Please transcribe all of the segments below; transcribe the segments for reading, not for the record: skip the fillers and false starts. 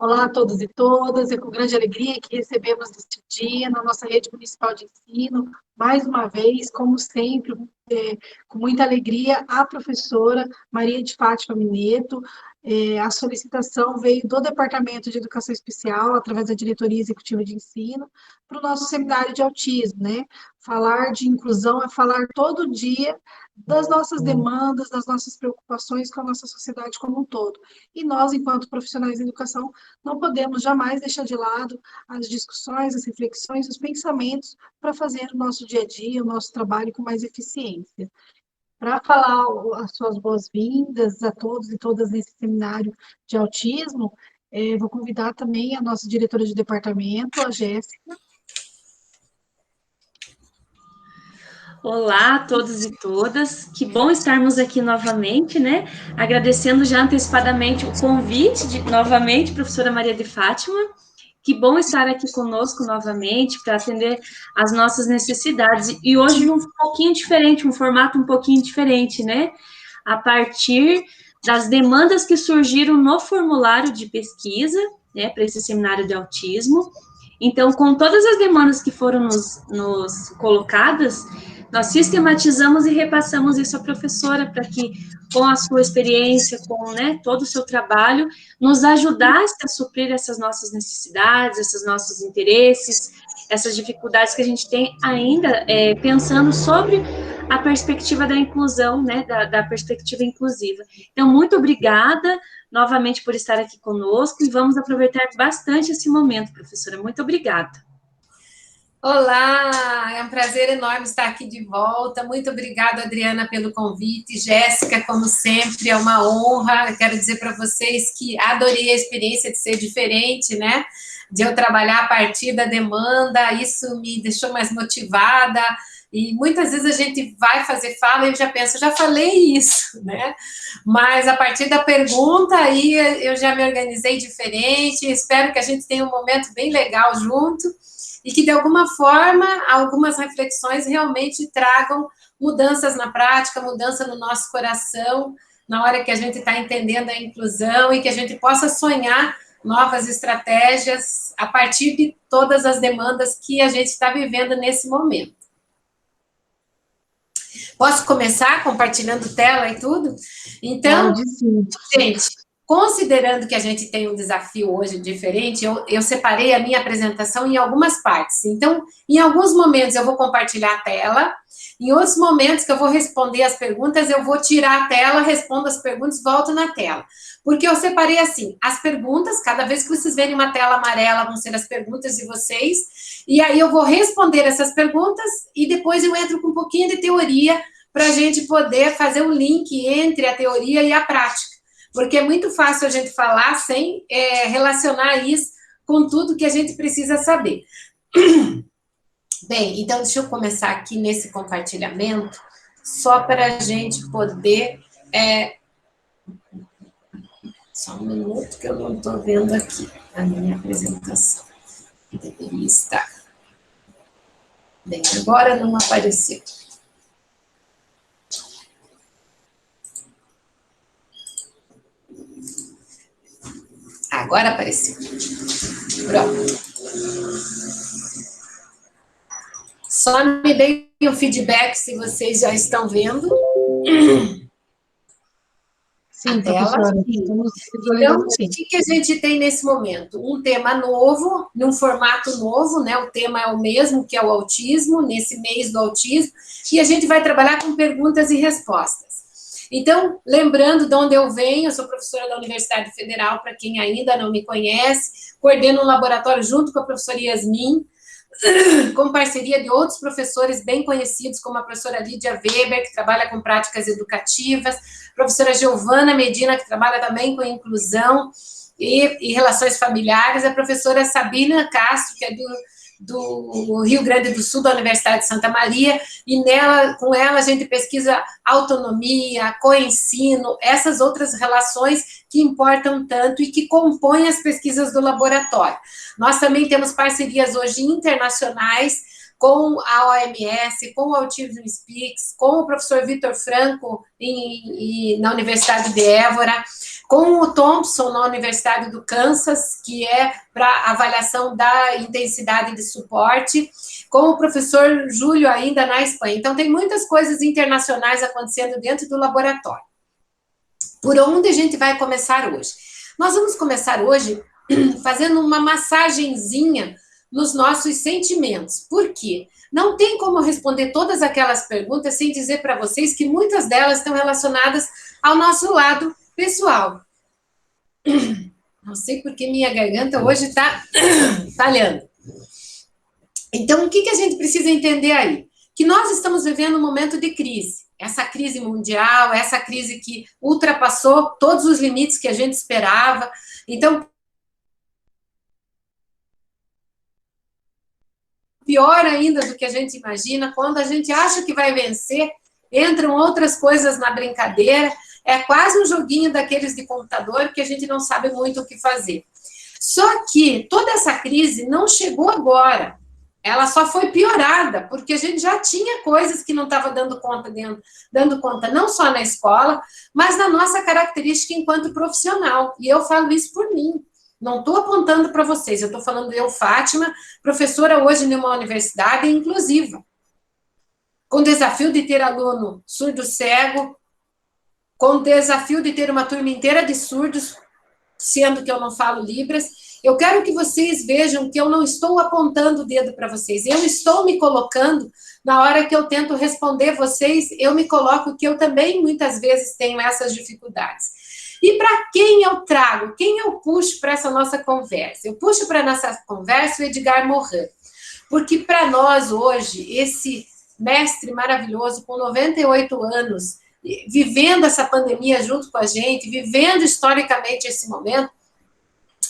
Olá a todos e todas, é com grande alegria que recebemos neste dia, na nossa rede municipal de ensino, mais uma vez, como sempre, com muita alegria, a professora Maria de Fátima Mineto. A solicitação veio do Departamento de Educação Especial, através da Diretoria Executiva de Ensino, para o nosso seminário de autismo, né? Falar de inclusão é falar todo dia das nossas demandas, das nossas preocupações com a nossa sociedade como um todo. E nós, enquanto profissionais de educação, não podemos jamais deixar de lado as discussões, as reflexões, os pensamentos para fazer o nosso dia a dia, o nosso trabalho com mais eficiência. Para falar as suas boas-vindas a todos e todas nesse seminário de autismo, vou convidar também a nossa diretora de departamento, a Jéssica. Olá a todos e todas, que bom estarmos aqui novamente, né? Agradecendo já antecipadamente o convite novamente, professora Maria de Fátima. Que bom estar aqui conosco novamente para atender às nossas necessidades. E hoje um pouquinho diferente, um formato um pouquinho diferente, né? A partir das demandas que surgiram no formulário de pesquisa, né, para esse seminário de autismo. Então, com todas as demandas que foram nos colocadas, nós sistematizamos e repassamos isso à professora para que, com a sua experiência, com, né, todo o seu trabalho, nos ajudasse a suprir essas nossas necessidades, esses nossos interesses, essas dificuldades que a gente tem ainda pensando sobre a perspectiva da inclusão, né, da perspectiva inclusiva. Então, muito obrigada novamente por estar aqui conosco e vamos aproveitar bastante esse momento, professora. Muito obrigada. Olá, é um prazer enorme estar aqui de volta. Muito obrigada, Adriana, pelo convite. Jéssica, como sempre, é uma honra. Eu quero dizer para vocês que adorei a experiência de ser diferente, né? De eu trabalhar a partir da demanda, isso me deixou mais motivada. E muitas vezes a gente vai fazer fala e eu já penso, já falei isso, né? Mas a partir da pergunta aí eu já me organizei diferente. Espero que a gente tenha um momento bem legal junto e que, de alguma forma, algumas reflexões realmente tragam mudanças na prática, mudança no nosso coração, na hora que a gente está entendendo a inclusão e que a gente possa sonhar novas estratégias a partir de todas as demandas que a gente está vivendo nesse momento. Posso começar compartilhando tela e tudo? Então, gente, considerando que a gente tem um desafio hoje diferente, eu separei a minha apresentação em algumas partes. Então, em alguns momentos eu vou compartilhar a tela, em outros momentos que eu vou responder as perguntas, eu vou tirar a tela, respondo as perguntas e volto na tela. Porque eu separei assim, as perguntas, cada vez que vocês verem uma tela amarela, vão ser as perguntas de vocês, e aí eu vou responder essas perguntas e depois eu entro com um pouquinho de teoria para a gente poder fazer um link entre a teoria e a prática. Porque é muito fácil a gente falar sem relacionar isso com tudo que a gente precisa saber. Bem, então deixa eu começar aqui nesse compartilhamento, só para a gente poder... Só um minuto que eu não estou vendo aqui a minha apresentação. Deveria estar. Bem, agora não apareceu. Agora apareceu. Pronto. Só me deem o feedback se vocês já estão vendo. Sim, a tela. Então, o que a gente tem nesse momento? Um tema novo, num formato novo, né? O tema é o mesmo, que é o autismo, nesse mês do autismo, e a gente vai trabalhar com perguntas e respostas. Então, lembrando de onde eu venho, eu sou professora da Universidade Federal, para quem ainda não me conhece, coordeno um laboratório junto com a professora Yasmin, com parceria de outros professores bem conhecidos, como a professora Lídia Weber, que trabalha com práticas educativas, a professora Giovana Medina, que trabalha também com inclusão e relações familiares, a professora Sabina Castro, que é do Rio Grande do Sul, da Universidade de Santa Maria, e com ela a gente pesquisa autonomia, coensino, essas outras relações que importam tanto e que compõem as pesquisas do laboratório. Nós também temos parcerias hoje internacionais com a OMS, com o Autism Speaks, com o professor Vitor Franco na Universidade de Évora, com o Thompson na Universidade do Kansas, que é para avaliação da intensidade de suporte, com o professor Júlio ainda na Espanha. Então, tem muitas coisas internacionais acontecendo dentro do laboratório. Por onde a gente vai começar hoje? Nós vamos começar hoje fazendo uma massagenzinha nos nossos sentimentos. Por quê? Não tem como responder todas aquelas perguntas sem dizer para vocês que muitas delas estão relacionadas ao nosso lado pessoal. Não sei porque minha garganta hoje está falhando. Então, o que a gente precisa entender aí? Que nós estamos vivendo um momento de crise. Essa crise mundial, essa crise que ultrapassou todos os limites que a gente esperava. Então, pior ainda do que a gente imagina, quando a gente acha que vai vencer, entram outras coisas na brincadeira, é quase um joguinho daqueles de computador que a gente não sabe muito o que fazer. Só que toda essa crise não chegou agora, ela só foi piorada, porque a gente já tinha coisas que não estava dando conta não só na escola, mas na nossa característica enquanto profissional, e eu falo isso por mim. Não estou apontando para vocês, eu estou falando eu, Fátima, professora hoje numa universidade inclusiva, com desafio de ter aluno surdo-cego, com desafio de ter uma turma inteira de surdos, sendo que eu não falo Libras. Eu quero que vocês vejam que eu não estou apontando o dedo para vocês, eu estou me colocando, na hora que eu tento responder vocês, eu me coloco que eu também muitas vezes tenho essas dificuldades. E para quem eu trago, quem eu puxo para essa nossa conversa? Eu puxo para a nossa conversa o Edgar Morin, porque para nós hoje, esse mestre maravilhoso, com 98 anos, vivendo essa pandemia junto com a gente, vivendo historicamente esse momento,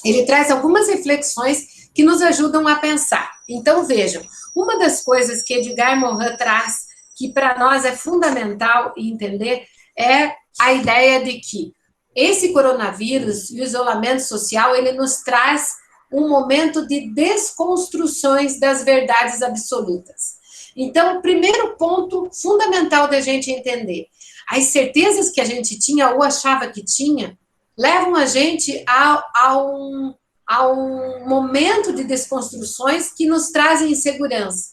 ele traz algumas reflexões que nos ajudam a pensar. Então, vejam, uma das coisas que Edgar Morin traz, que para nós é fundamental entender, é a ideia de que esse coronavírus e o isolamento social, ele nos traz um momento de desconstruções das verdades absolutas. Então, o primeiro ponto fundamental da gente entender, as certezas que a gente tinha ou achava que tinha, levam a gente a um momento de desconstruções que nos trazem insegurança.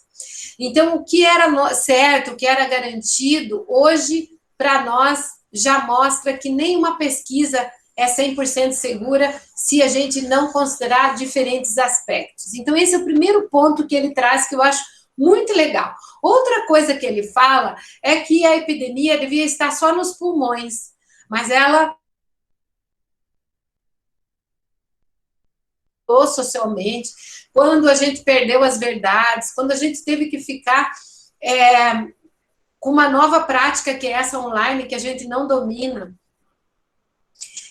Então, o que era certo, o que era garantido, hoje, para nós, já mostra que nenhuma pesquisa é 100% segura se a gente não considerar diferentes aspectos. Então, esse é o primeiro ponto que ele traz, que eu acho muito legal. Outra coisa que ele fala é que a epidemia devia estar só nos pulmões, mas ela socialmente, quando a gente perdeu as verdades, quando a gente teve que ficar com uma nova prática, que é essa online, que a gente não domina.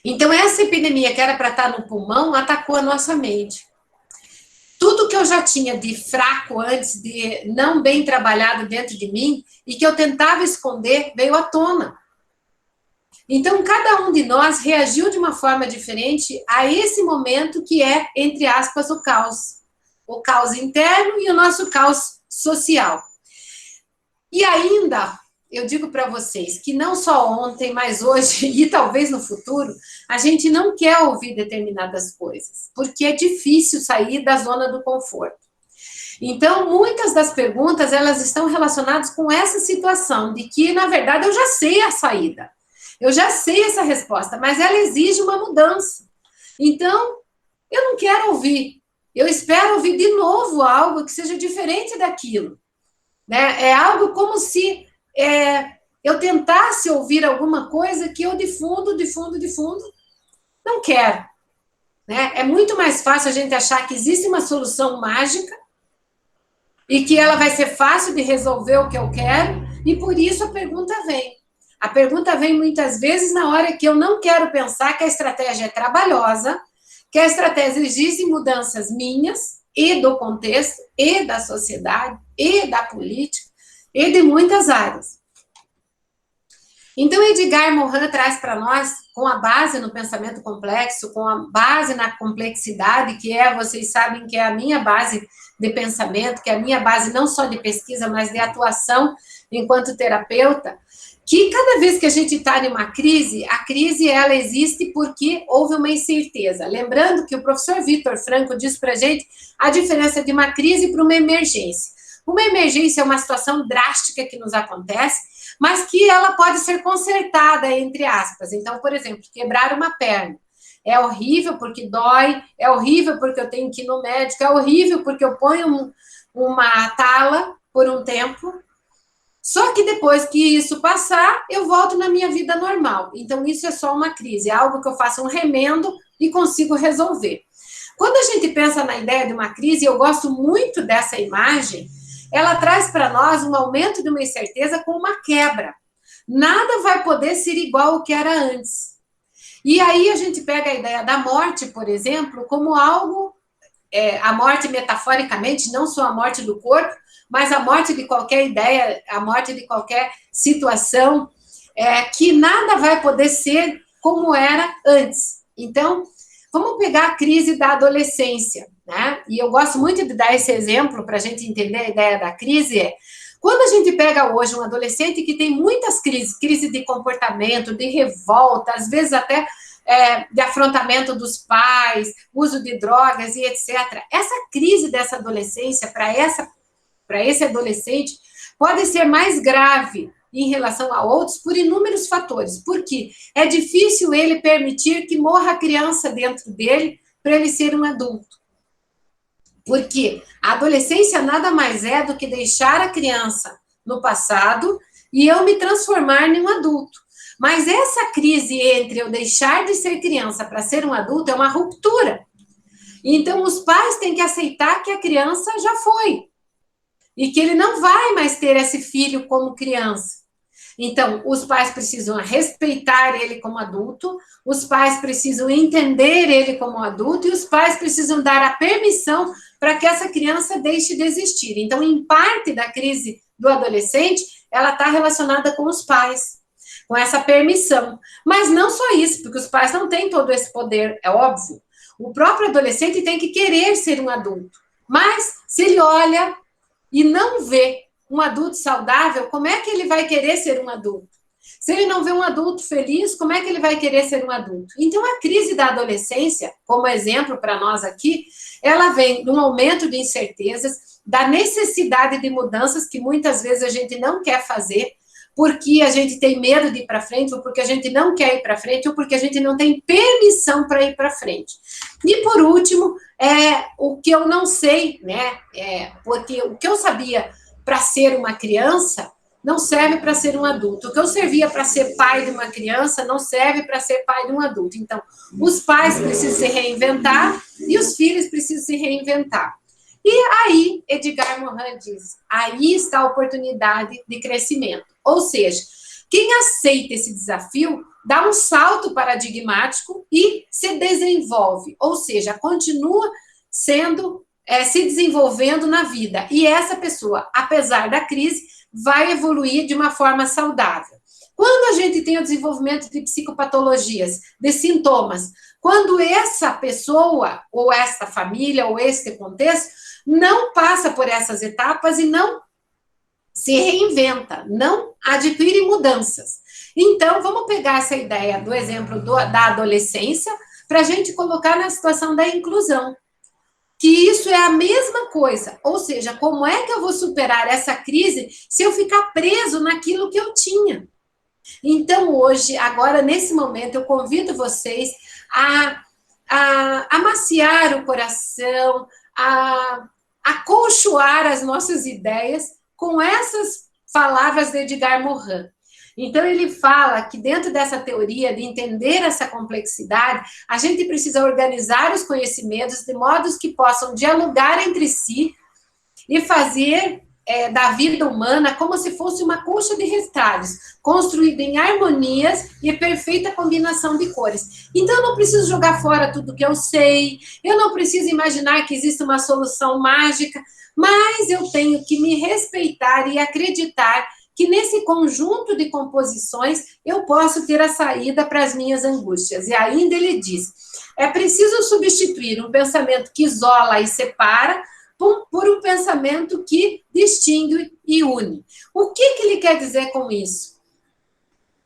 Então, essa epidemia que era para estar no pulmão, atacou a nossa mente. Tudo que eu já tinha de fraco antes, de não bem trabalhado dentro de mim, e que eu tentava esconder, veio à tona. Então, cada um de nós reagiu de uma forma diferente a esse momento que é, entre aspas, o caos. O caos interno e o nosso caos social. E ainda, eu digo para vocês que não só ontem, mas hoje e talvez no futuro, a gente não quer ouvir determinadas coisas, porque é difícil sair da zona do conforto. Então, muitas das perguntas, elas estão relacionadas com essa situação, de que, na verdade, eu já sei a saída. Eu já sei essa resposta, mas ela exige uma mudança. Então, eu não quero ouvir. Eu espero ouvir de novo algo que seja diferente daquilo. Né? É algo como se eu tentasse ouvir alguma coisa que eu, de fundo, não quero. Né? É muito mais fácil a gente achar que existe uma solução mágica e que ela vai ser fácil de resolver o que eu quero, e por isso a pergunta vem. A pergunta vem muitas vezes na hora que eu não quero pensar que a estratégia é trabalhosa, que a estratégia exige mudanças minhas e do contexto, e da sociedade, e da política, e de muitas áreas. Então, Edgar Morin traz para nós, com a base no pensamento complexo, com a base na complexidade, que vocês sabem que é a minha base de pensamento, que é a minha base não só de pesquisa, mas de atuação enquanto terapeuta, que cada vez que a gente está em uma crise, a crise ela existe porque houve uma incerteza. Lembrando que o professor Vitor Franco diz para a gente a diferença de uma crise para uma emergência. Uma emergência é uma situação drástica que nos acontece, mas que ela pode ser consertada, entre aspas. Então, por exemplo, quebrar uma perna. É horrível porque dói, é horrível porque eu tenho que ir no médico, é horrível porque eu ponho uma tala por um tempo. Só que depois que isso passar, eu volto na minha vida normal. Então, isso é só uma crise, é algo que eu faço um remendo e consigo resolver. Quando a gente pensa na ideia de uma crise, eu gosto muito dessa imagem, ela traz para nós um aumento de uma incerteza com uma quebra. Nada vai poder ser igual ao que era antes. E aí a gente pega a ideia da morte, por exemplo, como algo, a morte metaforicamente, não só a morte do corpo, mas a morte de qualquer ideia, a morte de qualquer situação, que nada vai poder ser como era antes. Então, vamos pegar a crise da adolescência, né? E eu gosto muito de dar esse exemplo para a gente entender a ideia da crise. Quando a gente pega hoje um adolescente que tem muitas crises, crise de comportamento, de revolta, às vezes até de afrontamento dos pais, uso de drogas e etc. Essa crise dessa adolescência para esse adolescente, pode ser mais grave em relação a outros por inúmeros fatores. Porque é difícil ele permitir que morra a criança dentro dele para ele ser um adulto. Porque a adolescência nada mais é do que deixar a criança no passado e eu me transformar em um adulto. Mas essa crise entre eu deixar de ser criança para ser um adulto é uma ruptura. Então, os pais têm que aceitar que a criança já foi. E que ele não vai mais ter esse filho como criança. Então, os pais precisam respeitar ele como adulto, os pais precisam entender ele como adulto, e os pais precisam dar a permissão para que essa criança deixe de existir. Então, em parte da crise do adolescente, ela está relacionada com os pais, com essa permissão. Mas não só isso, porque os pais não têm todo esse poder, é óbvio. O próprio adolescente tem que querer ser um adulto. Mas, se ele olha e não vê um adulto saudável, como é que ele vai querer ser um adulto? Se ele não vê um adulto feliz, como é que ele vai querer ser um adulto? Então, a crise da adolescência, como exemplo para nós aqui, ela vem de um aumento de incertezas, da necessidade de mudanças que muitas vezes a gente não quer fazer, porque a gente tem medo de ir para frente, ou porque a gente não quer ir para frente, ou porque a gente não tem permissão para ir para frente. E, por último, o que eu não sei, né? Porque o que eu sabia para ser uma criança não serve para ser um adulto. O que eu servia para ser pai de uma criança não serve para ser pai de um adulto. Então, os pais precisam se reinventar e os filhos precisam se reinventar. E aí, Edgar Morin diz, aí está a oportunidade de crescimento. Ou seja, quem aceita esse desafio dá um salto paradigmático e se desenvolve, ou seja, continua se desenvolvendo na vida. E essa pessoa, apesar da crise, vai evoluir de uma forma saudável. Quando a gente tem o desenvolvimento de psicopatologias, de sintomas, quando essa pessoa, ou essa família, ou este contexto, não passa por essas etapas e não se reinventa, não adquire mudanças. Então, vamos pegar essa ideia do exemplo da adolescência para a gente colocar na situação da inclusão. Que isso é a mesma coisa, ou seja, como é que eu vou superar essa crise se eu ficar preso naquilo que eu tinha? Então, hoje, agora, nesse momento, eu convido vocês a amaciar o coração, a acolchoar as nossas ideias com essas palavras de Edgar Morin. Então, ele fala que dentro dessa teoria de entender essa complexidade, a gente precisa organizar os conhecimentos de modos que possam dialogar entre si e fazer da vida humana como se fosse uma colcha de retalhos, construída em harmonias e perfeita combinação de cores. Então, eu não preciso jogar fora tudo que eu sei, eu não preciso imaginar que existe uma solução mágica, mas eu tenho que me respeitar e acreditar que nesse conjunto de composições eu posso ter a saída para as minhas angústias. E ainda ele diz, é preciso substituir um pensamento que isola e separa por um pensamento que distingue e une. O que ele quer dizer com isso?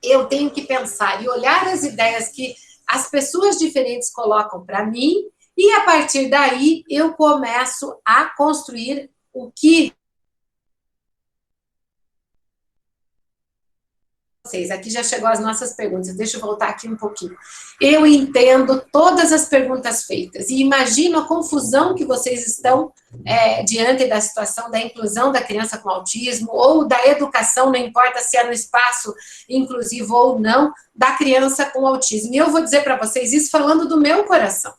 eu tenho que pensar e olhar as ideias que as pessoas diferentes colocam para mim, e a partir daí eu começo a construir o que vocês. Aqui já chegou as nossas perguntas, deixa eu voltar aqui um pouquinho. Eu entendo todas as perguntas feitas e imagino a confusão que vocês estão diante da situação da inclusão da criança com autismo ou da educação, não importa se é no espaço inclusivo ou não, da criança com autismo. E eu vou dizer para vocês isso falando do meu coração.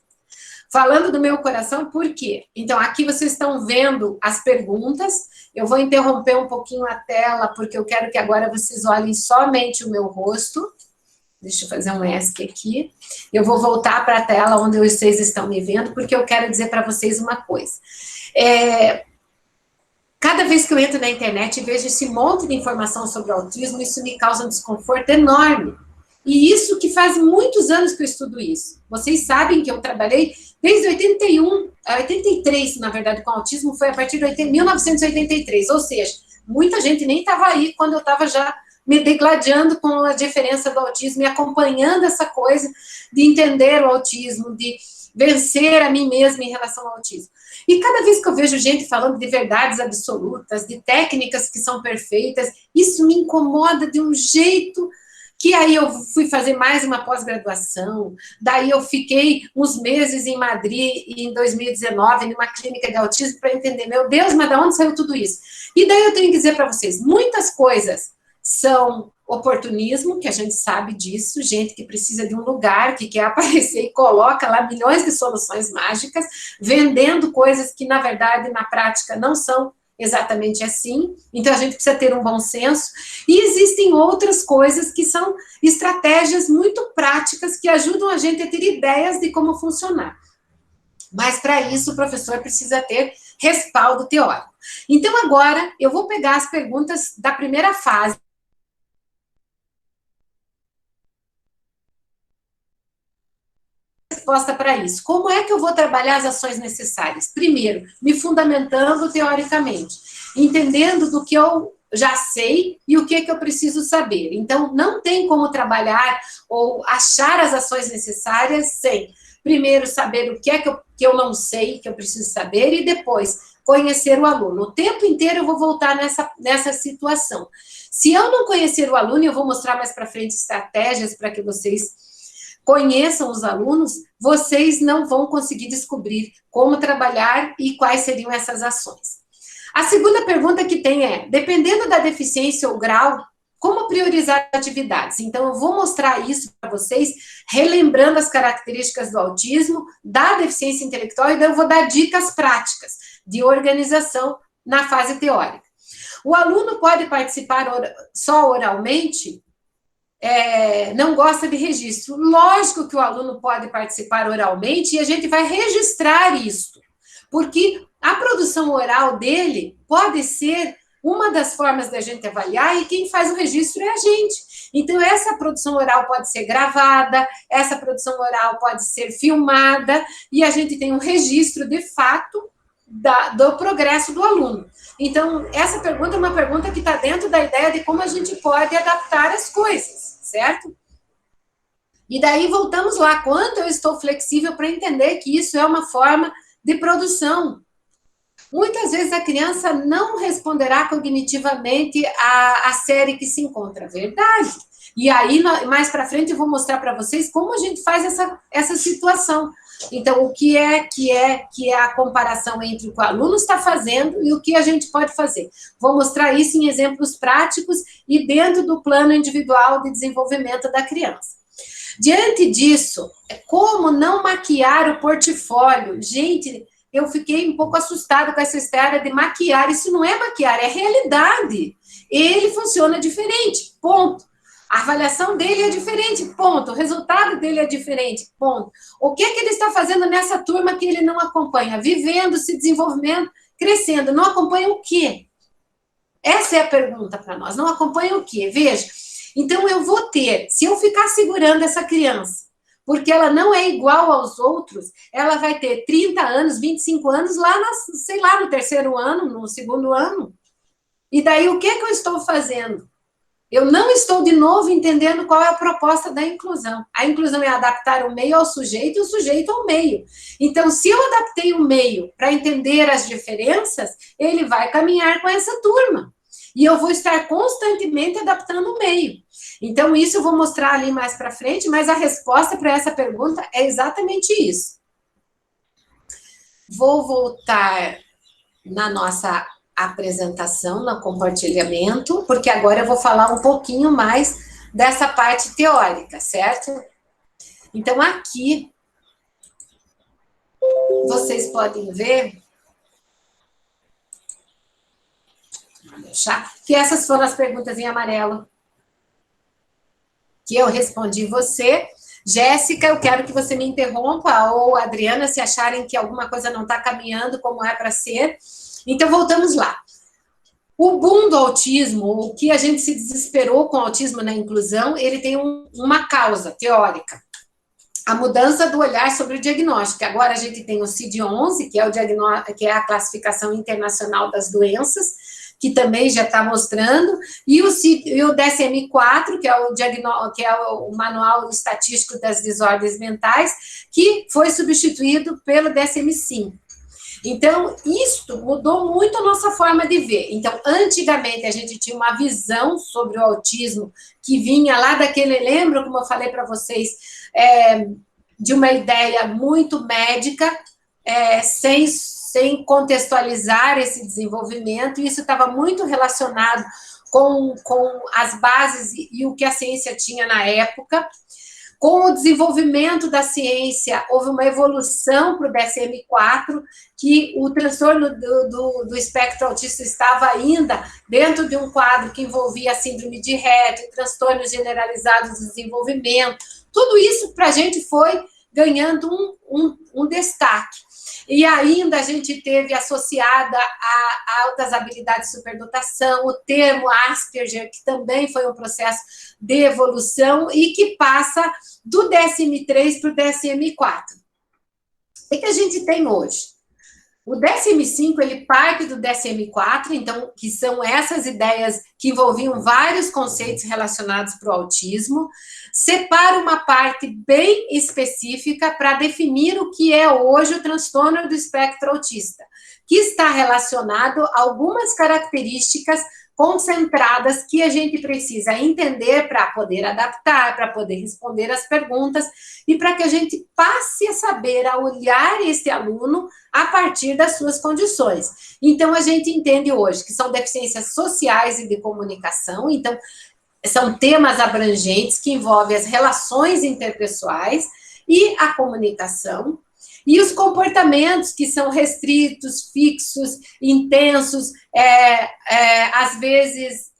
Falando do meu coração, por quê? Então, aqui vocês estão vendo as perguntas, eu vou interromper um pouquinho a tela, porque eu quero que agora vocês olhem somente o meu rosto. Deixa eu fazer um ESC aqui. Eu vou voltar para a tela onde vocês estão me vendo, porque eu quero dizer para vocês uma coisa. Cada vez que eu entro na internet e vejo esse monte de informação sobre o autismo, isso me causa um desconforto enorme. E isso que faz muitos anos que eu estudo isso. Vocês sabem que eu trabalhei desde 83, na verdade, com autismo, foi a partir de 1983, ou seja, muita gente nem estava aí quando eu estava já me degladiando com a diferença do autismo e acompanhando essa coisa de entender o autismo, de vencer a mim mesma em relação ao autismo. E cada vez que eu vejo gente falando de verdades absolutas, de técnicas que são perfeitas, isso me incomoda de um jeito que aí eu fui fazer mais uma pós-graduação, daí eu fiquei uns meses em Madrid, em 2019, numa clínica de autismo, para entender, meu Deus, mas de onde saiu tudo isso? E daí eu tenho que dizer para vocês, muitas coisas são oportunismo, que a gente sabe disso, gente que precisa de um lugar, que quer aparecer e coloca lá milhões de soluções mágicas, vendendo coisas que, na verdade, na prática, não são exatamente assim, então a gente precisa ter um bom senso, e existem outras coisas que são estratégias muito práticas que ajudam a gente a ter ideias de como funcionar. Mas para isso o professor precisa ter respaldo teórico. Então agora eu vou pegar as perguntas da primeira fase, resposta para isso. Como é que eu vou trabalhar as ações necessárias? Primeiro, me fundamentando teoricamente, entendendo do que eu já sei e o que é que eu preciso saber. Então, não tem como trabalhar ou achar as ações necessárias sem, primeiro, saber o que é que eu não sei, que eu preciso saber, e depois, conhecer o aluno. O tempo inteiro eu vou voltar nessa situação. Se eu não conhecer o aluno, eu vou mostrar mais para frente estratégias para que vocês conheçam os alunos, vocês não vão conseguir descobrir como trabalhar e quais seriam essas ações. A segunda pergunta que tem é, dependendo da deficiência ou grau, como priorizar atividades? Então, eu vou mostrar isso para vocês, relembrando as características do autismo, da deficiência intelectual, e daí eu vou dar dicas práticas de organização na fase teórica. O aluno pode participar só oralmente? Não gosta de registro. Lógico que o aluno pode participar oralmente e a gente vai registrar isso, porque a produção oral dele pode ser uma das formas da gente avaliar e quem faz o registro é a gente. Então, essa produção oral pode ser gravada, essa produção oral pode ser filmada e a gente tem um registro, de fato, do progresso do aluno. Então, essa pergunta é uma pergunta que está dentro da ideia de como a gente pode adaptar as coisas, certo? E daí voltamos lá, quanto eu estou flexível para entender que isso é uma forma de produção. Muitas vezes a criança não responderá cognitivamente à série que se encontra, verdade. E aí, mais para frente, eu vou mostrar para vocês como a gente faz essa situação. Então, o que é a comparação entre o que o aluno está fazendo e o que a gente pode fazer. Vou mostrar isso em exemplos práticos e dentro do plano individual de desenvolvimento da criança. Diante disso, como não maquiar o portfólio? Gente, eu fiquei um pouco assustada com essa história de maquiar. Isso não é maquiar, é realidade. Ele funciona diferente, ponto. A avaliação dele é diferente, ponto. O resultado dele é diferente, ponto. O que é que ele está fazendo nessa turma que ele não acompanha? Vivendo, se desenvolvendo, crescendo. Não acompanha o quê? Essa é a pergunta para nós. Não acompanha o quê? Veja, então eu vou ter, se eu ficar segurando essa criança, porque ela não é igual aos outros, ela vai ter 30 anos, 25 anos lá, sei lá, no terceiro ano, no segundo ano. E daí o que é que eu estou fazendo? Eu não estou, de novo, entendendo qual é a proposta da inclusão. A inclusão é adaptar o meio ao sujeito e o sujeito ao meio. Então, se eu adaptei o meio para entender as diferenças, ele vai caminhar com essa turma. E eu vou estar constantemente adaptando o meio. Então, isso eu vou mostrar ali mais para frente, mas a resposta para essa pergunta é exatamente isso. Vou voltar na nossa apresentação, no compartilhamento, porque agora eu vou falar um pouquinho mais dessa parte teórica, certo? Então, aqui, vocês podem ver, vou deixar, que essas foram as perguntas em amarelo que eu respondi você. Jéssica, eu quero que você me interrompa, ou Adriana, se acharem que alguma coisa não está caminhando como é para ser. Então, voltamos lá. O boom do autismo, o que a gente se desesperou com o autismo na inclusão, ele tem uma causa teórica. A mudança do olhar sobre o diagnóstico. Agora a gente tem o CID-11, que é a classificação internacional das doenças, que também já está mostrando, e o DSM-4, que é o Manual Estatístico das Desordens Mentais, que foi substituído pelo DSM-5. Então, isto mudou muito a nossa forma de ver. Então, antigamente, a gente tinha uma visão sobre o autismo que vinha lá daquele, lembra, como eu falei para vocês, de uma ideia muito médica, sem contextualizar esse desenvolvimento, e isso estava muito relacionado com as bases e o que a ciência tinha na época. Com o desenvolvimento da ciência, houve uma evolução para o DSM-4, que o transtorno do espectro autista estava ainda dentro de um quadro que envolvia a síndrome de Rett, transtornos generalizados do desenvolvimento. Tudo isso para a gente foi ganhando um destaque. E ainda a gente teve associada a altas habilidades de superdotação, o termo Asperger, que também foi um processo de evolução e que passa do DSM-3 para o DSM-4. O que a gente tem hoje? O DSM-5, ele parte do DSM-4, então, que são essas ideias que envolviam vários conceitos relacionados para o autismo, separa uma parte bem específica para definir o que é hoje o transtorno do espectro autista, que está relacionado a algumas características concentradas que a gente precisa entender para poder adaptar, para poder responder as perguntas e para que a gente passe a saber, a olhar esse aluno a partir das suas condições. Então, a gente entende hoje que são deficiências sociais e de comunicação, então, são temas abrangentes que envolvem as relações interpessoais e a comunicação, e os comportamentos que são restritos, fixos, intensos, às vezes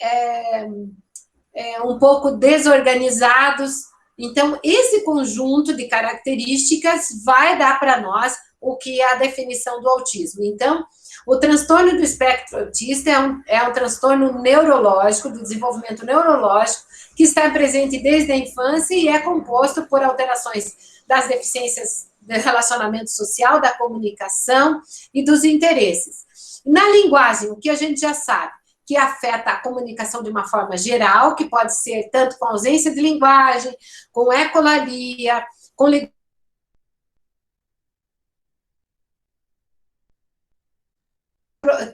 um pouco desorganizados. Então, esse conjunto de características vai dar para nós o que é a definição do autismo. Então, o transtorno do espectro autista é um transtorno neurológico, do desenvolvimento neurológico, que está presente desde a infância e é composto por alterações das deficiências do relacionamento social, da comunicação e dos interesses. Na linguagem, o que a gente já sabe, que afeta a comunicação de uma forma geral, que pode ser tanto com ausência de linguagem, com ecolalia, com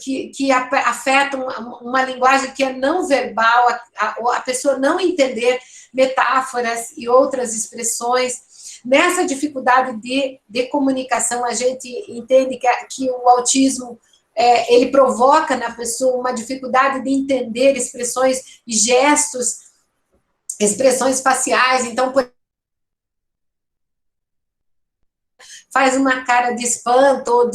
que afetam uma linguagem que é não verbal, a pessoa não entender metáforas e outras expressões. Nessa dificuldade de comunicação, a gente entende que o autismo, ele provoca na pessoa uma dificuldade de entender expressões e gestos, expressões faciais. Então, faz uma cara de espanto,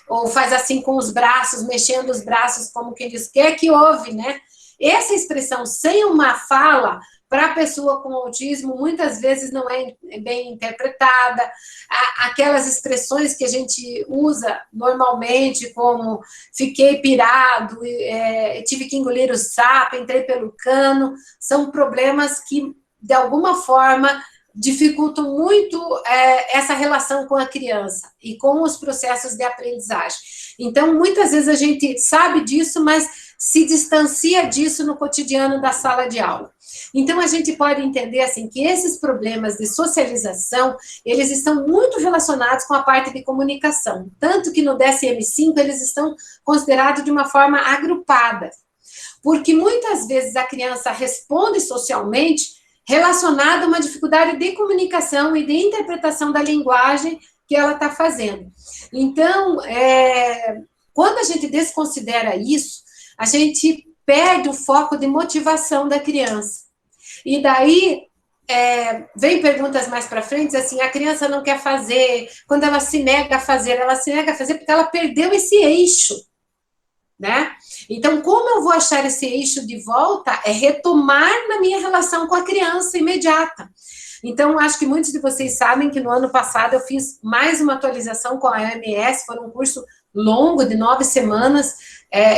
ou faz assim com os braços, mexendo os braços como que diz, o que é que houve, né? Essa expressão sem uma fala, para a pessoa com autismo, muitas vezes não é bem interpretada. Aquelas expressões que a gente usa normalmente, como fiquei pirado, tive que engolir o sapo, entrei pelo cano, são problemas que, de alguma forma, dificultam muito essa relação com a criança e com os processos de aprendizagem. Então, muitas vezes a gente sabe disso, mas se distancia disso no cotidiano da sala de aula. Então, a gente pode entender, assim, que esses problemas de socialização, eles estão muito relacionados com a parte de comunicação, tanto que no DSM-5 eles estão considerados de uma forma agrupada, porque muitas vezes a criança responde socialmente relacionada a uma dificuldade de comunicação e de interpretação da linguagem que ela está fazendo. Então, quando a gente desconsidera isso, a gente perde o foco de motivação da criança. E daí, vem perguntas mais para frente, assim, a criança não quer fazer, quando ela se nega a fazer porque ela perdeu esse eixo, né? Então, como eu vou achar esse eixo de volta? É retomar na minha relação com a criança imediata. Então, acho que muitos de vocês sabem que no ano passado eu fiz mais uma atualização com a OMS, foi um curso longo, de 9 semanas,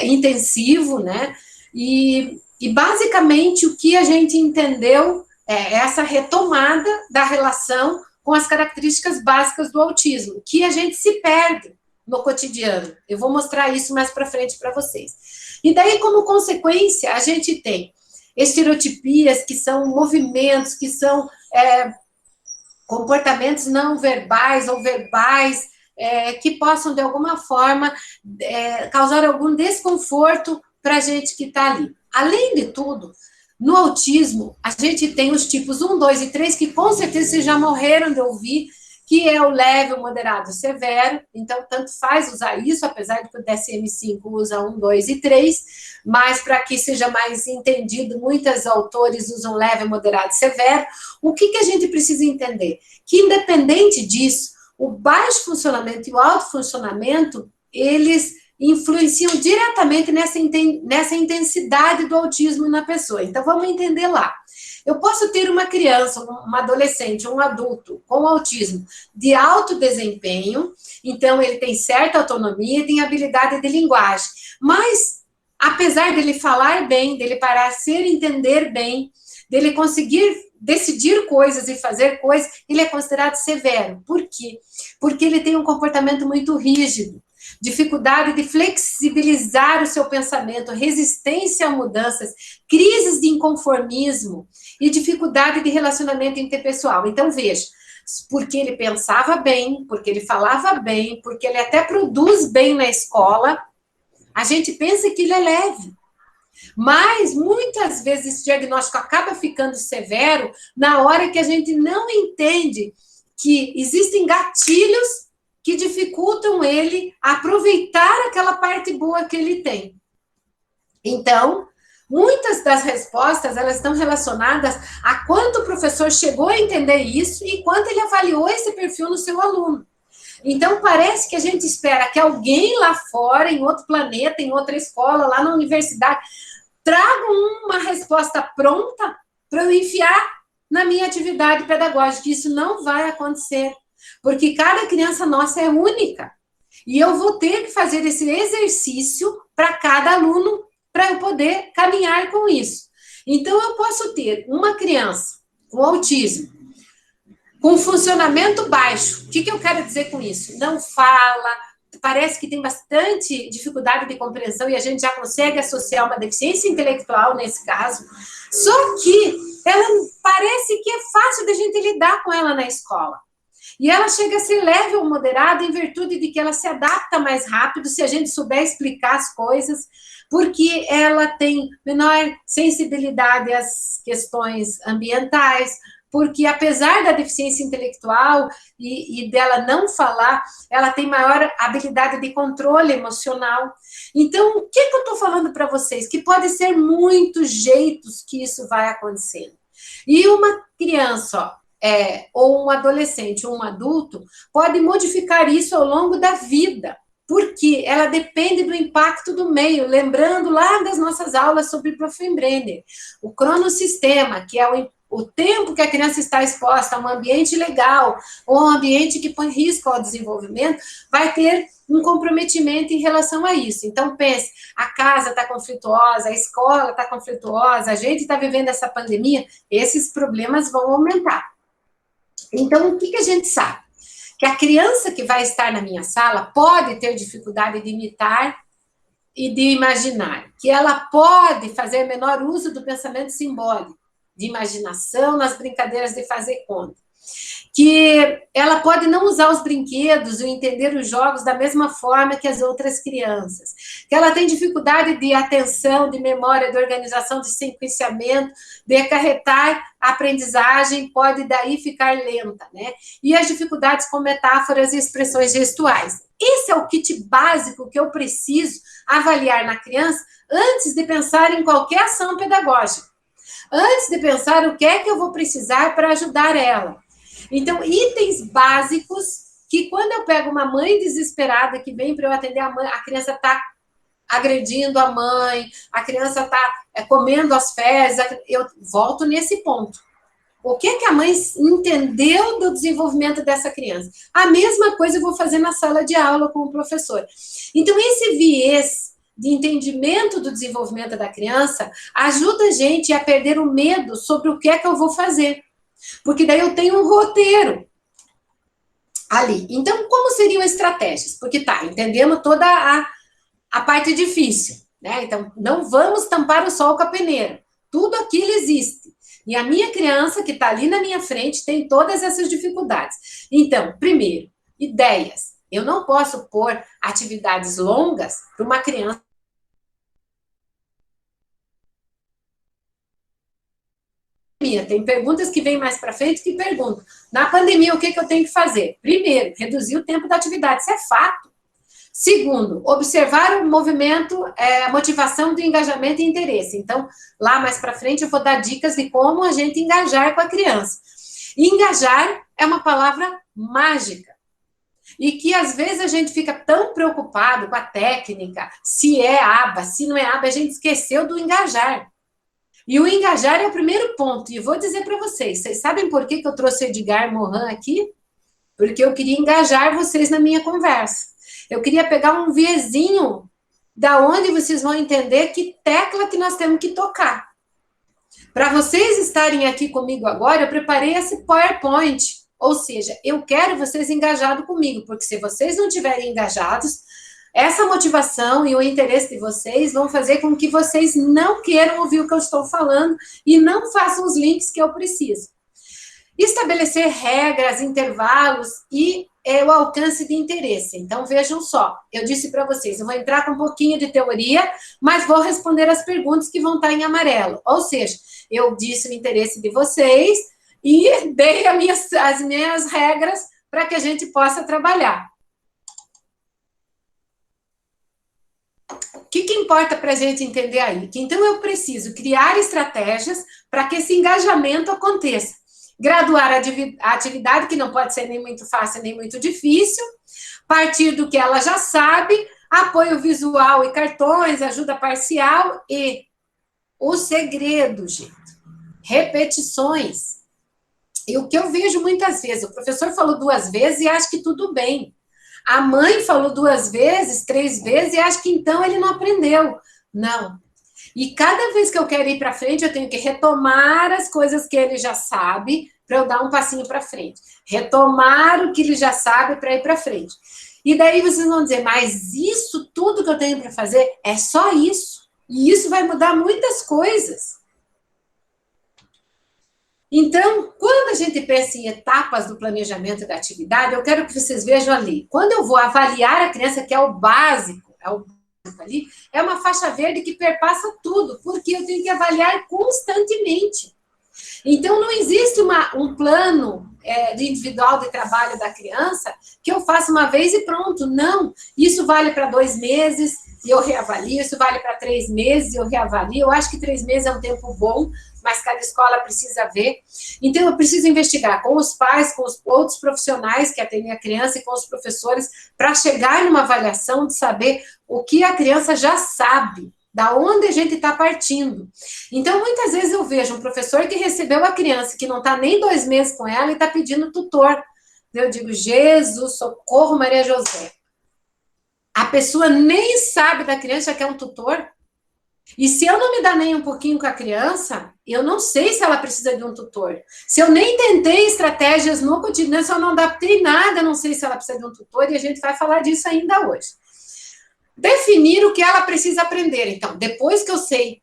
intensivo, né? E basicamente o que a gente entendeu é essa retomada da relação com as características básicas do autismo, que a gente se perde no cotidiano. Eu vou mostrar isso mais para frente para vocês. E daí, como consequência, a gente tem estereotipias, que são movimentos, que são comportamentos não verbais ou verbais, que possam, de alguma forma, causar algum desconforto para a gente que está ali. Além de tudo, no autismo, a gente tem os tipos 1, 2 e 3, que com certeza vocês já morreram de ouvir, que é o leve, o moderado, o severo. Então, tanto faz usar isso, apesar de que o DSM-5 usa 1, 2 e 3, mas para que seja mais entendido, muitos autores usam leve, moderado e severo. O que a gente precisa entender? Que, independente disso, o baixo funcionamento e o alto funcionamento, eles influenciam diretamente nessa intensidade do autismo na pessoa. Então, vamos entender lá. Eu posso ter uma criança, um adolescente, um adulto com autismo de alto desempenho, então ele tem certa autonomia, tem habilidade de linguagem, mas, apesar dele falar bem, dele parecer entender bem, dele conseguir decidir coisas e fazer coisas, ele é considerado severo. Por quê? Porque ele tem um comportamento muito rígido, dificuldade de flexibilizar o seu pensamento, resistência a mudanças, crises de inconformismo e dificuldade de relacionamento interpessoal. Então, veja, porque ele pensava bem, porque ele falava bem, porque ele até produz bem na escola, a gente pensa que ele é leve. Mas, muitas vezes, esse diagnóstico acaba ficando severo na hora que a gente não entende que existem gatilhos que dificultam ele aproveitar aquela parte boa que ele tem. Então, muitas das respostas, elas estão relacionadas a quanto o professor chegou a entender isso e quanto ele avaliou esse perfil no seu aluno. Então, parece que a gente espera que alguém lá fora, em outro planeta, em outra escola, lá na universidade, traga uma resposta pronta para eu enfiar na minha atividade pedagógica. Isso não vai acontecer. Porque cada criança nossa é única. E eu vou ter que fazer esse exercício para cada aluno, para eu poder caminhar com isso. Então, eu posso ter uma criança com autismo, com funcionamento baixo. O que eu quero dizer com isso? Não fala, parece que tem bastante dificuldade de compreensão e a gente já consegue associar uma deficiência intelectual nesse caso. Só que ela parece que é fácil da gente lidar com ela na escola. E ela chega a ser leve ou moderada em virtude de que ela se adapta mais rápido se a gente souber explicar as coisas, porque ela tem menor sensibilidade às questões ambientais, porque apesar da deficiência intelectual e dela não falar, ela tem maior habilidade de controle emocional. Então, o que eu estou falando para vocês? Que pode ser muitos jeitos que isso vai acontecendo. E uma criança, ou um adolescente, ou um adulto, pode modificar isso ao longo da vida, porque ela depende do impacto do meio, lembrando lá das nossas aulas sobre Profembrenner, o cronossistema, que é o tempo que a criança está exposta a um ambiente legal, ou um ambiente que põe risco ao desenvolvimento, vai ter um comprometimento em relação a isso. Então, pense, a casa está conflituosa, a escola está conflituosa, a gente está vivendo essa pandemia, esses problemas vão aumentar. Então, o que a gente sabe? Que a criança que vai estar na minha sala pode ter dificuldade de imitar e de imaginário, que ela pode fazer menor uso do pensamento simbólico, de imaginação nas brincadeiras de fazer conta, que ela pode não usar os brinquedos ou entender os jogos da mesma forma que as outras crianças, que ela tem dificuldade de atenção, de memória, de organização, de sequenciamento, de acarretar a aprendizagem, pode daí ficar lenta, né? E as dificuldades com metáforas e expressões gestuais. Esse é o kit básico que eu preciso avaliar na criança antes de pensar em qualquer ação pedagógica, antes de pensar o que é que eu vou precisar para ajudar ela. Então, itens básicos que quando eu pego uma mãe desesperada que vem para eu atender a mãe, a criança está agredindo a mãe, a criança está comendo as fezes, eu volto nesse ponto. O que a mãe entendeu do desenvolvimento dessa criança? A mesma coisa eu vou fazer na sala de aula com o professor. Então, esse viés de entendimento do desenvolvimento da criança ajuda a gente a perder o medo sobre o que é que eu vou fazer. Porque daí eu tenho um roteiro ali. Então, como seriam estratégias? Porque entendemos toda a parte difícil, né? Então, não vamos tampar o sol com a peneira. Tudo aquilo existe. E a minha criança, que está ali na minha frente, tem todas essas dificuldades. Então, primeiro, ideias. Eu não posso pôr atividades longas para uma criança. Tem perguntas que vêm mais para frente que perguntam. Na pandemia, o que eu tenho que fazer? Primeiro, reduzir o tempo da atividade. Isso é fato. Segundo, observar o movimento, a motivação do engajamento e interesse. Então, lá mais para frente, eu vou dar dicas de como a gente engajar com a criança. E engajar é uma palavra mágica. E que, às vezes, a gente fica tão preocupado com a técnica, se é aba, se não é aba, a gente esqueceu do engajar. E o engajar é o primeiro ponto. E eu vou dizer para vocês sabem por que eu trouxe Edgar Morin aqui? Porque eu queria engajar vocês na minha conversa. Eu queria pegar um viezinho da onde vocês vão entender que tecla que nós temos que tocar. Para vocês estarem aqui comigo agora, eu preparei esse PowerPoint. Ou seja, eu quero vocês engajados comigo, porque se vocês não estiverem engajados, essa motivação e o interesse de vocês vão fazer com que vocês não queiram ouvir o que eu estou falando e não façam os links que eu preciso. Estabelecer regras, intervalos e o alcance de interesse. Então, vejam só, eu disse para vocês, eu vou entrar com um pouquinho de teoria, mas vou responder as perguntas que vão estar em amarelo. Ou seja, eu disse o interesse de vocês e dei as minhas regras para que a gente possa trabalhar. O que importa para a gente entender aí? Que então eu preciso criar estratégias para que esse engajamento aconteça. Graduar a atividade, que não pode ser nem muito fácil, nem muito difícil, partir do que ela já sabe, apoio visual e cartões, ajuda parcial e o segredo, gente, repetições. E o que eu vejo muitas vezes, o professor falou 2 vezes e acha que tudo bem. A mãe falou 2 vezes, 3 vezes e acha que então ele não aprendeu. Não. E cada vez que eu quero ir para frente, eu tenho que retomar as coisas que ele já sabe para eu dar um passinho para frente. Retomar o que ele já sabe para ir para frente. E daí vocês vão dizer, mas isso tudo que eu tenho para fazer é só isso. E isso vai mudar muitas coisas. Então, quando a gente pensa em etapas do planejamento da atividade, eu quero que vocês vejam ali. Quando eu vou avaliar a criança, que é o básico ali, é uma faixa verde que perpassa tudo, porque eu tenho que avaliar constantemente. Então, não existe um plano individual de trabalho da criança que eu faça uma vez e pronto. Não, isso vale para 2 meses e eu reavalio, isso vale para 3 meses e eu reavalio. Eu acho que 3 meses é um tempo bom, mas cada escola precisa ver. Então, eu preciso investigar com os pais, com os outros profissionais que atendem a criança e com os professores, para chegar numa avaliação de saber o que a criança já sabe, da onde a gente está partindo. Então, muitas vezes eu vejo um professor que recebeu a criança, que não está nem 2 meses com ela e está pedindo tutor. Eu digo, Jesus, socorro, Maria José. A pessoa nem sabe da criança, já quer um tutor. E se eu não me dar nem um pouquinho com a criança, eu não sei se ela precisa de um tutor. Se eu nem tentei estratégias no cotidiano, se eu não adaptei nada, eu não sei se ela precisa de um tutor, e a gente vai falar disso ainda hoje. definir o que ela precisa aprender. Então, depois que eu sei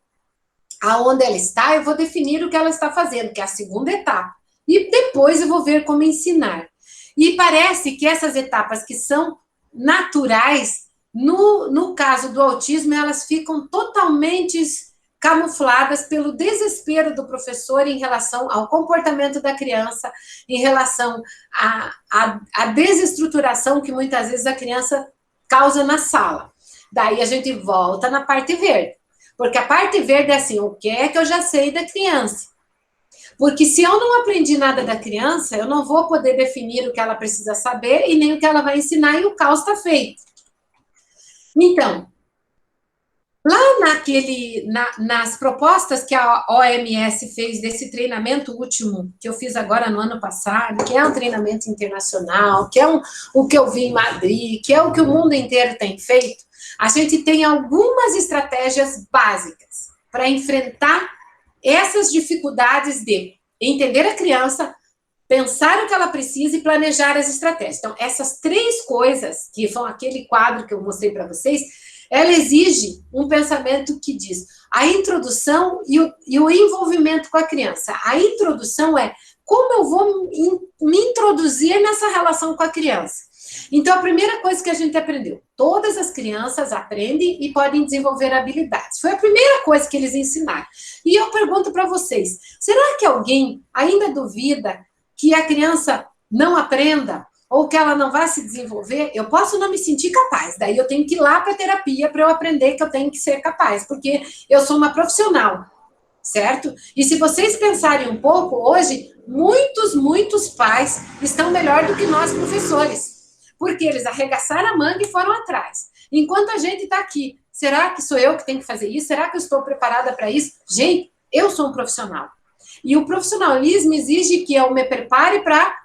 aonde ela está, eu vou definir o que ela está fazendo, que é a segunda etapa. E depois eu vou ver como ensinar. E parece que essas etapas que são naturais, no caso do autismo, elas ficam totalmente camufladas pelo desespero do professor em relação ao comportamento da criança, em relação à desestruturação que muitas vezes a criança causa na sala. Daí a gente volta na parte verde. Porque a parte verde é assim, o que é que eu já sei da criança? Porque se eu não aprendi nada da criança, eu não vou poder definir o que ela precisa saber e nem o que ela vai ensinar, e o caos está feito. Então, lá nas propostas que a OMS fez desse treinamento último, que eu fiz agora no ano passado, que é um treinamento internacional, que é o que eu vi em Madrid, que é o que o mundo inteiro tem feito, a gente tem algumas estratégias básicas para enfrentar essas dificuldades de entender a criança, pensar o que ela precisa e planejar as estratégias. Então, essas 3 coisas, que foi aquele quadro que eu mostrei para vocês, ela exige um pensamento que diz a introdução e o envolvimento com a criança. A introdução é como eu vou me introduzir nessa relação com a criança. Então, a primeira coisa que a gente aprendeu, todas as crianças aprendem e podem desenvolver habilidades. Foi a primeira coisa que eles ensinaram. E eu pergunto para vocês, será que alguém ainda duvida que a criança não aprenda ou que ela não vai se desenvolver? Eu posso não me sentir capaz, daí eu tenho que ir lá para a terapia para eu aprender que eu tenho que ser capaz, porque eu sou uma profissional, certo? E se vocês pensarem um pouco, hoje, muitos pais estão melhor do que nós, professores. Porque eles arregaçaram a manga e foram atrás. Enquanto a gente está aqui, será que sou eu que tenho que fazer isso? Será que eu estou preparada para isso? Gente, eu sou um profissional. E o profissionalismo exige que eu me prepare para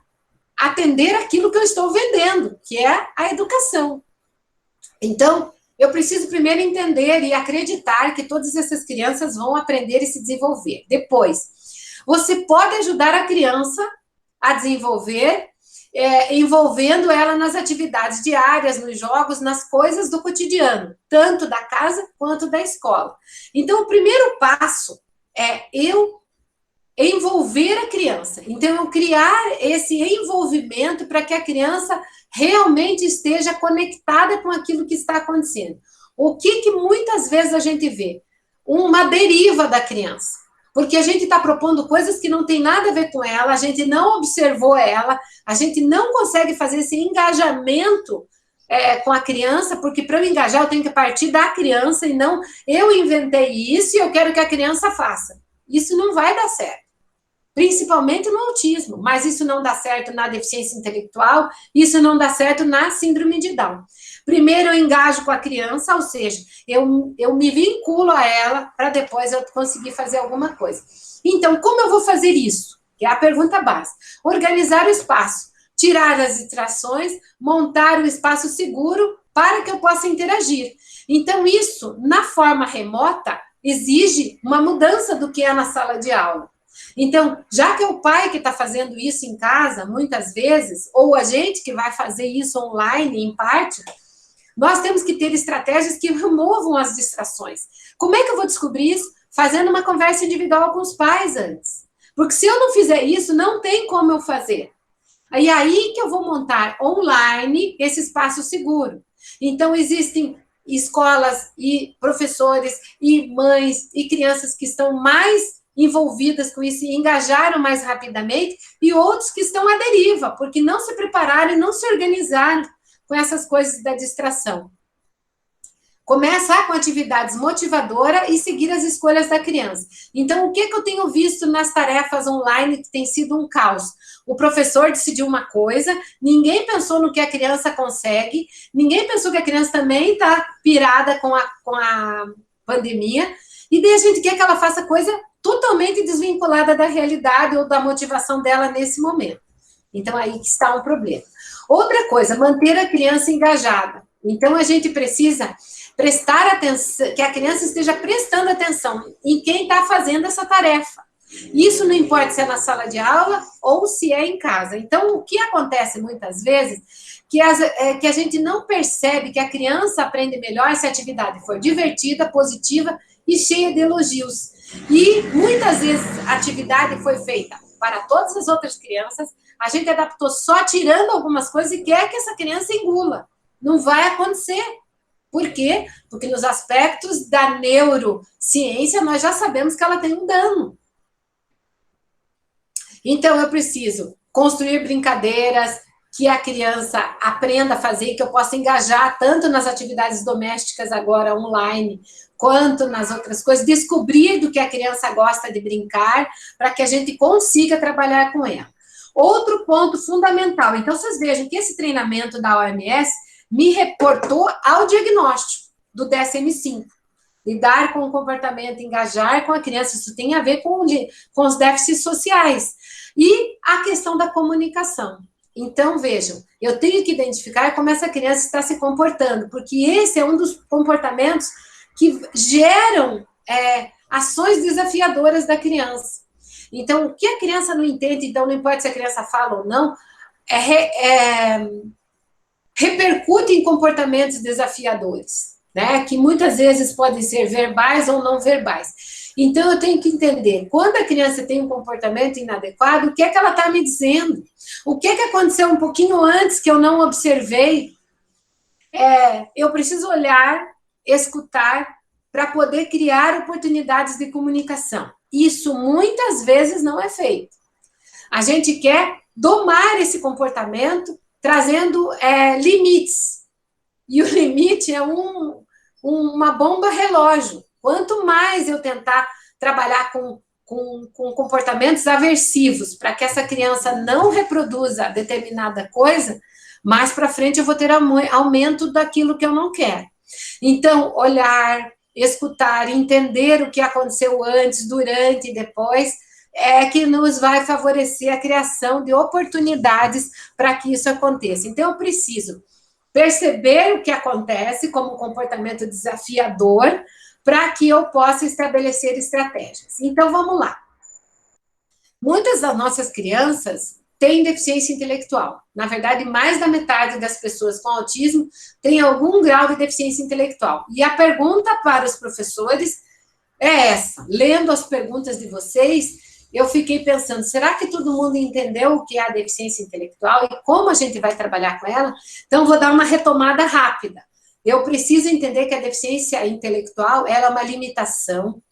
atender aquilo que eu estou vendendo, que é a educação. Então, eu preciso primeiro entender e acreditar que todas essas crianças vão aprender e se desenvolver. Depois, você pode ajudar a criança a desenvolver envolvendo ela nas atividades diárias, nos jogos, nas coisas do cotidiano, tanto da casa quanto da escola. Então, o primeiro passo é eu envolver a criança. Então, eu criar esse envolvimento para que a criança realmente esteja conectada com aquilo que está acontecendo. O que muitas vezes a gente vê? Uma deriva da criança. Porque a gente está propondo coisas que não tem nada a ver com ela, a gente não observou ela, a gente não consegue fazer esse engajamento com a criança, porque para eu engajar eu tenho que partir da criança e não eu inventei isso e eu quero que a criança faça. Isso não vai dar certo. Principalmente no autismo, mas isso não dá certo na deficiência intelectual, isso não dá certo na síndrome de Down. Primeiro eu engajo com a criança, ou seja, eu me vinculo a ela para depois eu conseguir fazer alguma coisa. Então, como eu vou fazer isso? Que é a pergunta básica. Organizar o espaço, tirar as distrações, montar um espaço seguro para que eu possa interagir. Então, isso, na forma remota, exige uma mudança do que é na sala de aula. Então, já que é o pai que está fazendo isso em casa, muitas vezes, ou a gente que vai fazer isso online, em parte, nós temos que ter estratégias que removam as distrações. Como é que eu vou descobrir isso? Fazendo uma conversa individual com os pais antes. Porque se eu não fizer isso, não tem como eu fazer. E aí que eu vou montar online esse espaço seguro. Então, existem escolas e professores e mães e crianças que estão mais envolvidas com isso e engajaram mais rapidamente, e outros que estão à deriva, porque não se prepararam e não se organizaram com essas coisas da distração. Começar com atividades motivadoras e seguir as escolhas da criança. Então, o que eu tenho visto nas tarefas online que tem sido um caos? O professor decidiu uma coisa, ninguém pensou no que a criança consegue, ninguém pensou que a criança também está pirada com a pandemia, e daí a gente quer que ela faça coisa totalmente desvinculada da realidade ou da motivação dela nesse momento. Então, aí que está um problema. Outra coisa, manter a criança engajada. Então, a gente precisa prestar atenção, que a criança esteja prestando atenção em quem está fazendo essa tarefa. Isso não importa se é na sala de aula ou se é em casa. Então, o que acontece muitas vezes, que a gente não percebe que a criança aprende melhor se a atividade for divertida, positiva e cheia de elogios. E muitas vezes a atividade foi feita para todas as outras crianças, a gente adaptou só tirando algumas coisas e quer que essa criança engula. Não vai acontecer. Por quê? Porque nos aspectos da neurociência, nós já sabemos que ela tem um dano. Então, eu preciso construir brincadeiras que a criança aprenda a fazer, que eu possa engajar tanto nas atividades domésticas agora online, quanto nas outras coisas, descobrir do que a criança gosta de brincar, para que a gente consiga trabalhar com ela. Outro ponto fundamental, então vocês vejam que esse treinamento da OMS me reportou ao diagnóstico do DSM-5. Lidar com o comportamento, engajar com a criança, isso tem a ver com os déficits sociais. E a questão da comunicação. Então, vejam, eu tenho que identificar como essa criança está se comportando, porque esse é um dos comportamentos que geram ações desafiadoras da criança. Então, o que a criança não entende, então não importa se a criança fala ou não, repercute em comportamentos desafiadores, né? Que muitas vezes podem ser verbais ou não verbais. Então, eu tenho que entender, quando a criança tem um comportamento inadequado, o que é que ela está me dizendo? O que é que aconteceu um pouquinho antes que eu não observei? Eu preciso olhar, escutar, para poder criar oportunidades de comunicação. Isso muitas vezes não é feito. A gente quer domar esse comportamento, trazendo limites. E o limite é uma bomba relógio. Quanto mais eu tentar trabalhar com comportamentos aversivos, para que essa criança não reproduza determinada coisa, mais para frente eu vou ter aumento daquilo que eu não quero. Então, olhar, escutar, entender o que aconteceu antes, durante e depois, é que nos vai favorecer a criação de oportunidades para que isso aconteça. Então, eu preciso perceber o que acontece como comportamento desafiador, para que eu possa estabelecer estratégias. Então, vamos lá. Muitas das nossas crianças têm deficiência intelectual. Na verdade, mais da metade das pessoas com autismo tem algum grau de deficiência intelectual. E a pergunta para os professores é essa. Lendo as perguntas de vocês, eu fiquei pensando, será que todo mundo entendeu o que é a deficiência intelectual e como a gente vai trabalhar com ela? Então, vou dar uma retomada rápida. Eu preciso entender que a deficiência intelectual ela é uma limitação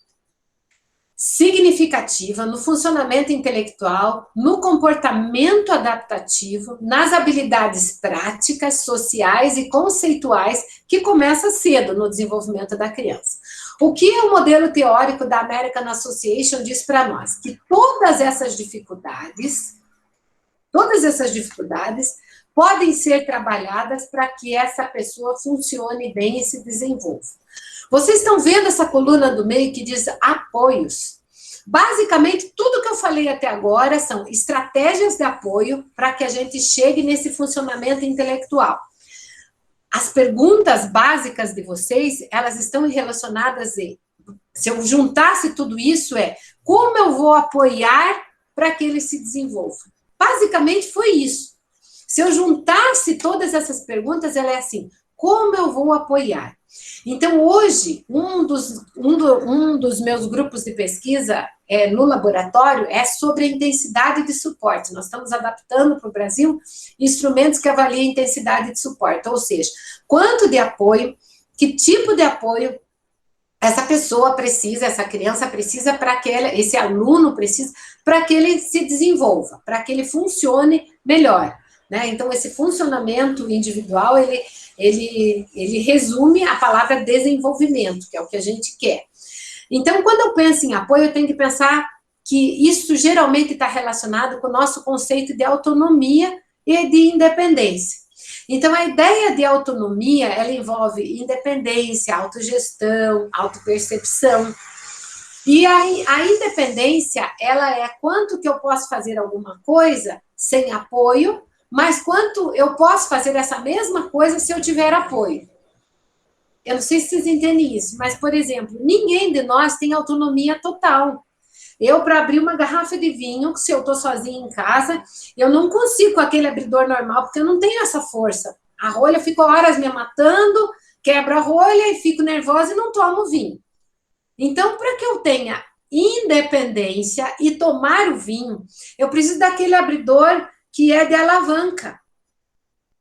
significativa no funcionamento intelectual, no comportamento adaptativo, nas habilidades práticas, sociais e conceituais que começa cedo no desenvolvimento da criança. O que o modelo teórico da American Association diz para nós? Que todas essas dificuldades podem ser trabalhadas para que essa pessoa funcione bem e se desenvolva. Vocês estão vendo essa coluna do meio que diz apoios. Basicamente, tudo que eu falei até agora são estratégias de apoio para que a gente chegue nesse funcionamento intelectual. As perguntas básicas de vocês, elas estão relacionadas se eu juntasse tudo isso, como eu vou apoiar para que ele se desenvolva? Basicamente foi isso. Se eu juntasse todas essas perguntas, ela é assim, como eu vou apoiar? Então, hoje, um dos meus grupos de pesquisa no laboratório é sobre a intensidade de suporte. Nós estamos adaptando para o Brasil instrumentos que avaliam a intensidade de suporte, ou seja, quanto de apoio, que tipo de apoio essa pessoa precisa, essa criança precisa para que esse aluno precisa para que ele se desenvolva, para que ele funcione melhor. Né? Então, esse funcionamento individual, ele resume a palavra desenvolvimento, que é o que a gente quer. Então, quando eu penso em apoio, eu tenho que pensar que isso geralmente está relacionado com o nosso conceito de autonomia e de independência. Então, a ideia de autonomia, ela envolve independência, autogestão, autopercepção. E a independência, ela é quanto que eu posso fazer alguma coisa sem apoio, mas quanto eu posso fazer essa mesma coisa se eu tiver apoio. Eu não sei se vocês entendem isso, mas, por exemplo, ninguém de nós tem autonomia total. Eu, para abrir uma garrafa de vinho, se eu estou sozinha em casa, eu não consigo com aquele abridor normal, porque eu não tenho essa força. A rolha ficou horas me matando, quebro a rolha e fico nervosa e não tomo vinho. Então, para que eu tenha independência e tomar o vinho, eu preciso daquele abridor que é de alavanca.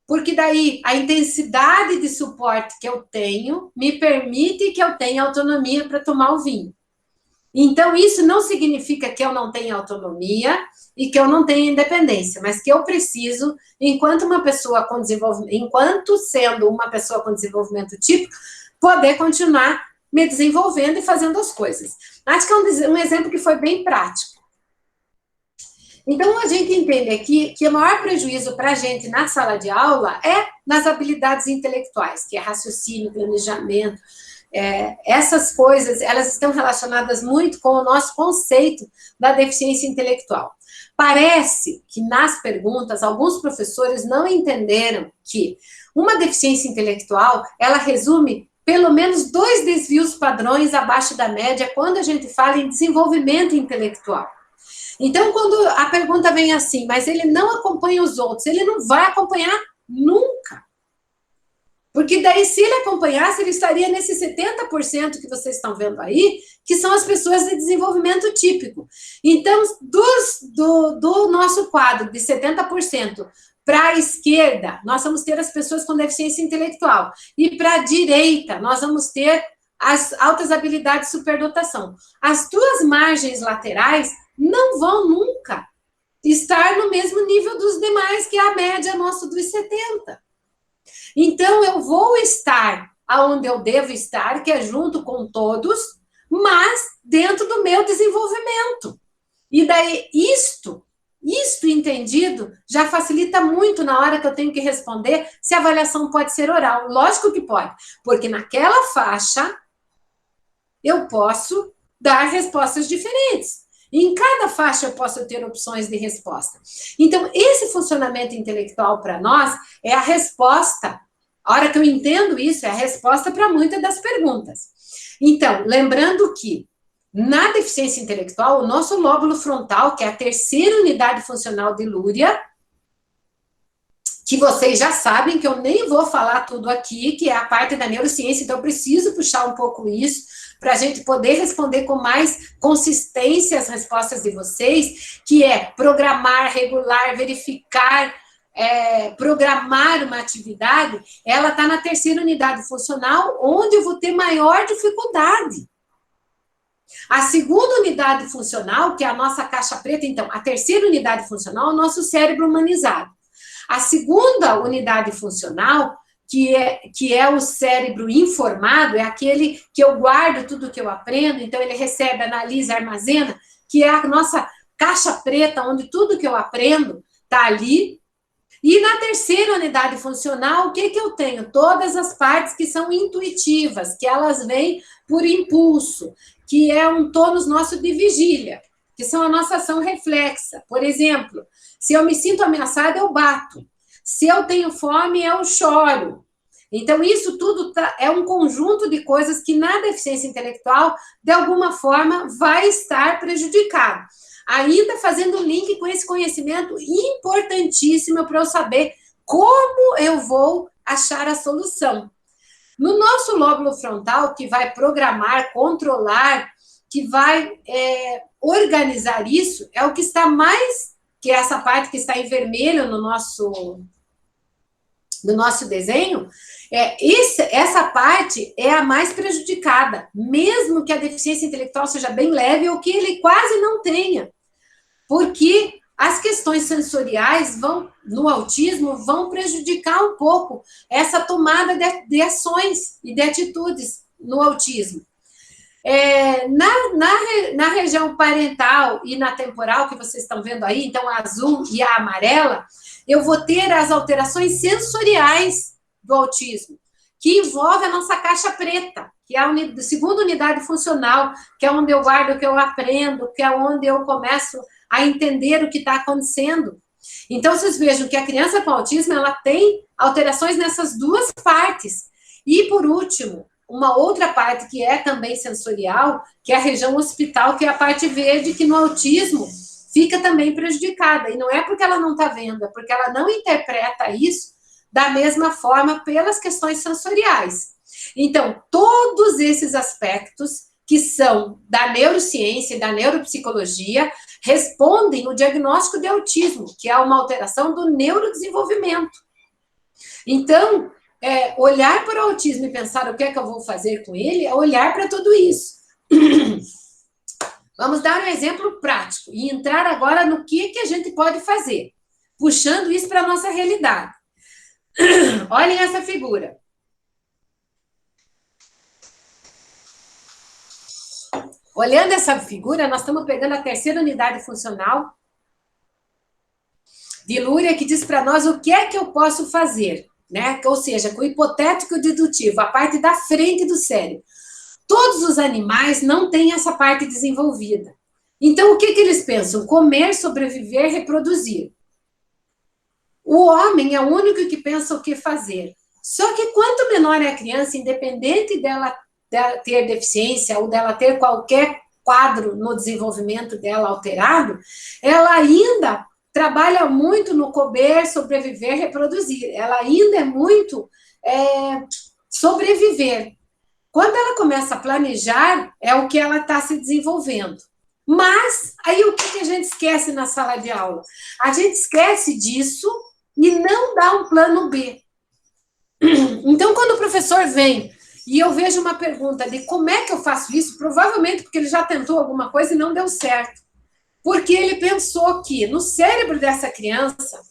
Porque daí a intensidade de suporte que eu tenho me permite que eu tenha autonomia para tomar o vinho. Então, isso não significa que eu não tenha autonomia e que eu não tenha independência, mas que eu preciso, enquanto uma pessoa com desenvolvimento, enquanto sendo uma pessoa com desenvolvimento típico, poder continuar me desenvolvendo e fazendo as coisas. Acho que é um exemplo que foi bem prático. Então, a gente entende aqui que o maior prejuízo para a gente na sala de aula é nas habilidades intelectuais, que é raciocínio, planejamento. Essas coisas, elas estão relacionadas muito com o nosso conceito da deficiência intelectual. Parece que nas perguntas, alguns professores não entenderam que uma deficiência intelectual, ela resume pelo menos 2 desvios padrões abaixo da média quando a gente fala em desenvolvimento intelectual. Então, quando a pergunta vem assim, mas ele não acompanha os outros, ele não vai acompanhar nunca. Porque daí, se ele acompanhasse, ele estaria nesse 70% que vocês estão vendo aí, que são as pessoas de desenvolvimento típico. Então, do nosso quadro de 70%, para a esquerda, nós vamos ter as pessoas com deficiência intelectual. E para a direita, nós vamos ter as altas habilidades de superdotação. As 2 margens laterais não vão nunca estar no mesmo nível dos demais, que é a média nossa dos 70. Então, eu vou estar onde eu devo estar, que é junto com todos, mas dentro do meu desenvolvimento. E daí, isto entendido, já facilita muito na hora que eu tenho que responder se a avaliação pode ser oral. Lógico que pode, porque naquela faixa eu posso dar respostas diferentes. Em cada faixa eu posso ter opções de resposta. Então, esse funcionamento intelectual para nós é a resposta. A hora que eu entendo isso, é a resposta para muitas das perguntas. Então, lembrando que na deficiência intelectual, o nosso lóbulo frontal, que é a 3ª unidade funcional de Luria, que vocês já sabem que eu nem vou falar tudo aqui, que é a parte da neurociência, então eu preciso puxar um pouco isso, para a gente poder responder com mais consistência as respostas de vocês, que é programar, regular, verificar, programar uma atividade, ela está na 3ª unidade funcional, onde eu vou ter maior dificuldade. A 2ª unidade funcional, que é a nossa caixa preta, então, a 3ª unidade funcional é o nosso cérebro humanizado. A 2ª unidade funcional, que é o cérebro informado, é aquele que eu guardo tudo que eu aprendo, então ele recebe, analisa, armazena, que é a nossa caixa preta, onde tudo que eu aprendo está ali. E na 3ª unidade funcional, o que eu tenho? Todas as partes que são intuitivas, que elas vêm por impulso, que é um tônus nosso de vigília, que são a nossa ação reflexa. Por exemplo, se eu me sinto ameaçada, eu bato. Se eu tenho fome, eu choro. Então, isso tudo é um conjunto de coisas que na deficiência intelectual, de alguma forma, vai estar prejudicado. Ainda fazendo link com esse conhecimento importantíssimo para eu saber como eu vou achar a solução. No nosso lóbulo frontal, que vai programar, controlar, que vai organizar isso, é o que está mais, que é essa parte que está em vermelho no nosso desenho, essa parte é a mais prejudicada, mesmo que a deficiência intelectual seja bem leve ou que ele quase não tenha, porque as questões sensoriais no autismo vão prejudicar um pouco essa tomada de ações e de atitudes no autismo. Na região parental e na temporal, que vocês estão vendo aí, então a azul e a amarela, eu vou ter as alterações sensoriais do autismo, que envolve a nossa caixa preta, que é a 2ª unidade funcional, que é onde eu guardo o que eu aprendo, que é onde eu começo a entender o que está acontecendo. Então, vocês vejam que a criança com autismo, ela tem alterações nessas 2 partes. E, por último, uma outra parte que é também sensorial, que é a região occipital, que é a parte verde, que no autismo fica também prejudicada. E não é porque ela não está vendo, é porque ela não interpreta isso da mesma forma pelas questões sensoriais. Então, todos esses aspectos que são da neurociência e da neuropsicologia respondem no diagnóstico de autismo, que é uma alteração do neurodesenvolvimento. Então, olhar para o autismo e pensar o que é que eu vou fazer com ele é olhar para tudo isso. Vamos dar um exemplo prático e entrar agora no que a gente pode fazer, puxando isso para a nossa realidade. Olhem essa figura. Olhando essa figura, nós estamos pegando a terceira unidade funcional de Luria, que diz para nós o que é que eu posso fazer, né? Ou seja, com o hipotético dedutivo, a parte da frente do cérebro. Todos os animais não têm essa parte desenvolvida. Então, o que eles pensam? Comer, sobreviver, reproduzir. O homem é o único que pensa o que fazer. Só que quanto menor é a criança, independente dela ter deficiência ou dela ter qualquer quadro no desenvolvimento dela alterado, ela ainda trabalha muito no comer, sobreviver, reproduzir. Ela ainda é muito sobreviver. Quando ela começa a planejar, é o que ela está se desenvolvendo. Mas, aí o que a gente esquece na sala de aula? A gente esquece disso e não dá um plano B. Então, quando o professor vem e eu vejo uma pergunta de como é que eu faço isso, provavelmente porque ele já tentou alguma coisa e não deu certo. Porque ele pensou que no cérebro dessa criança...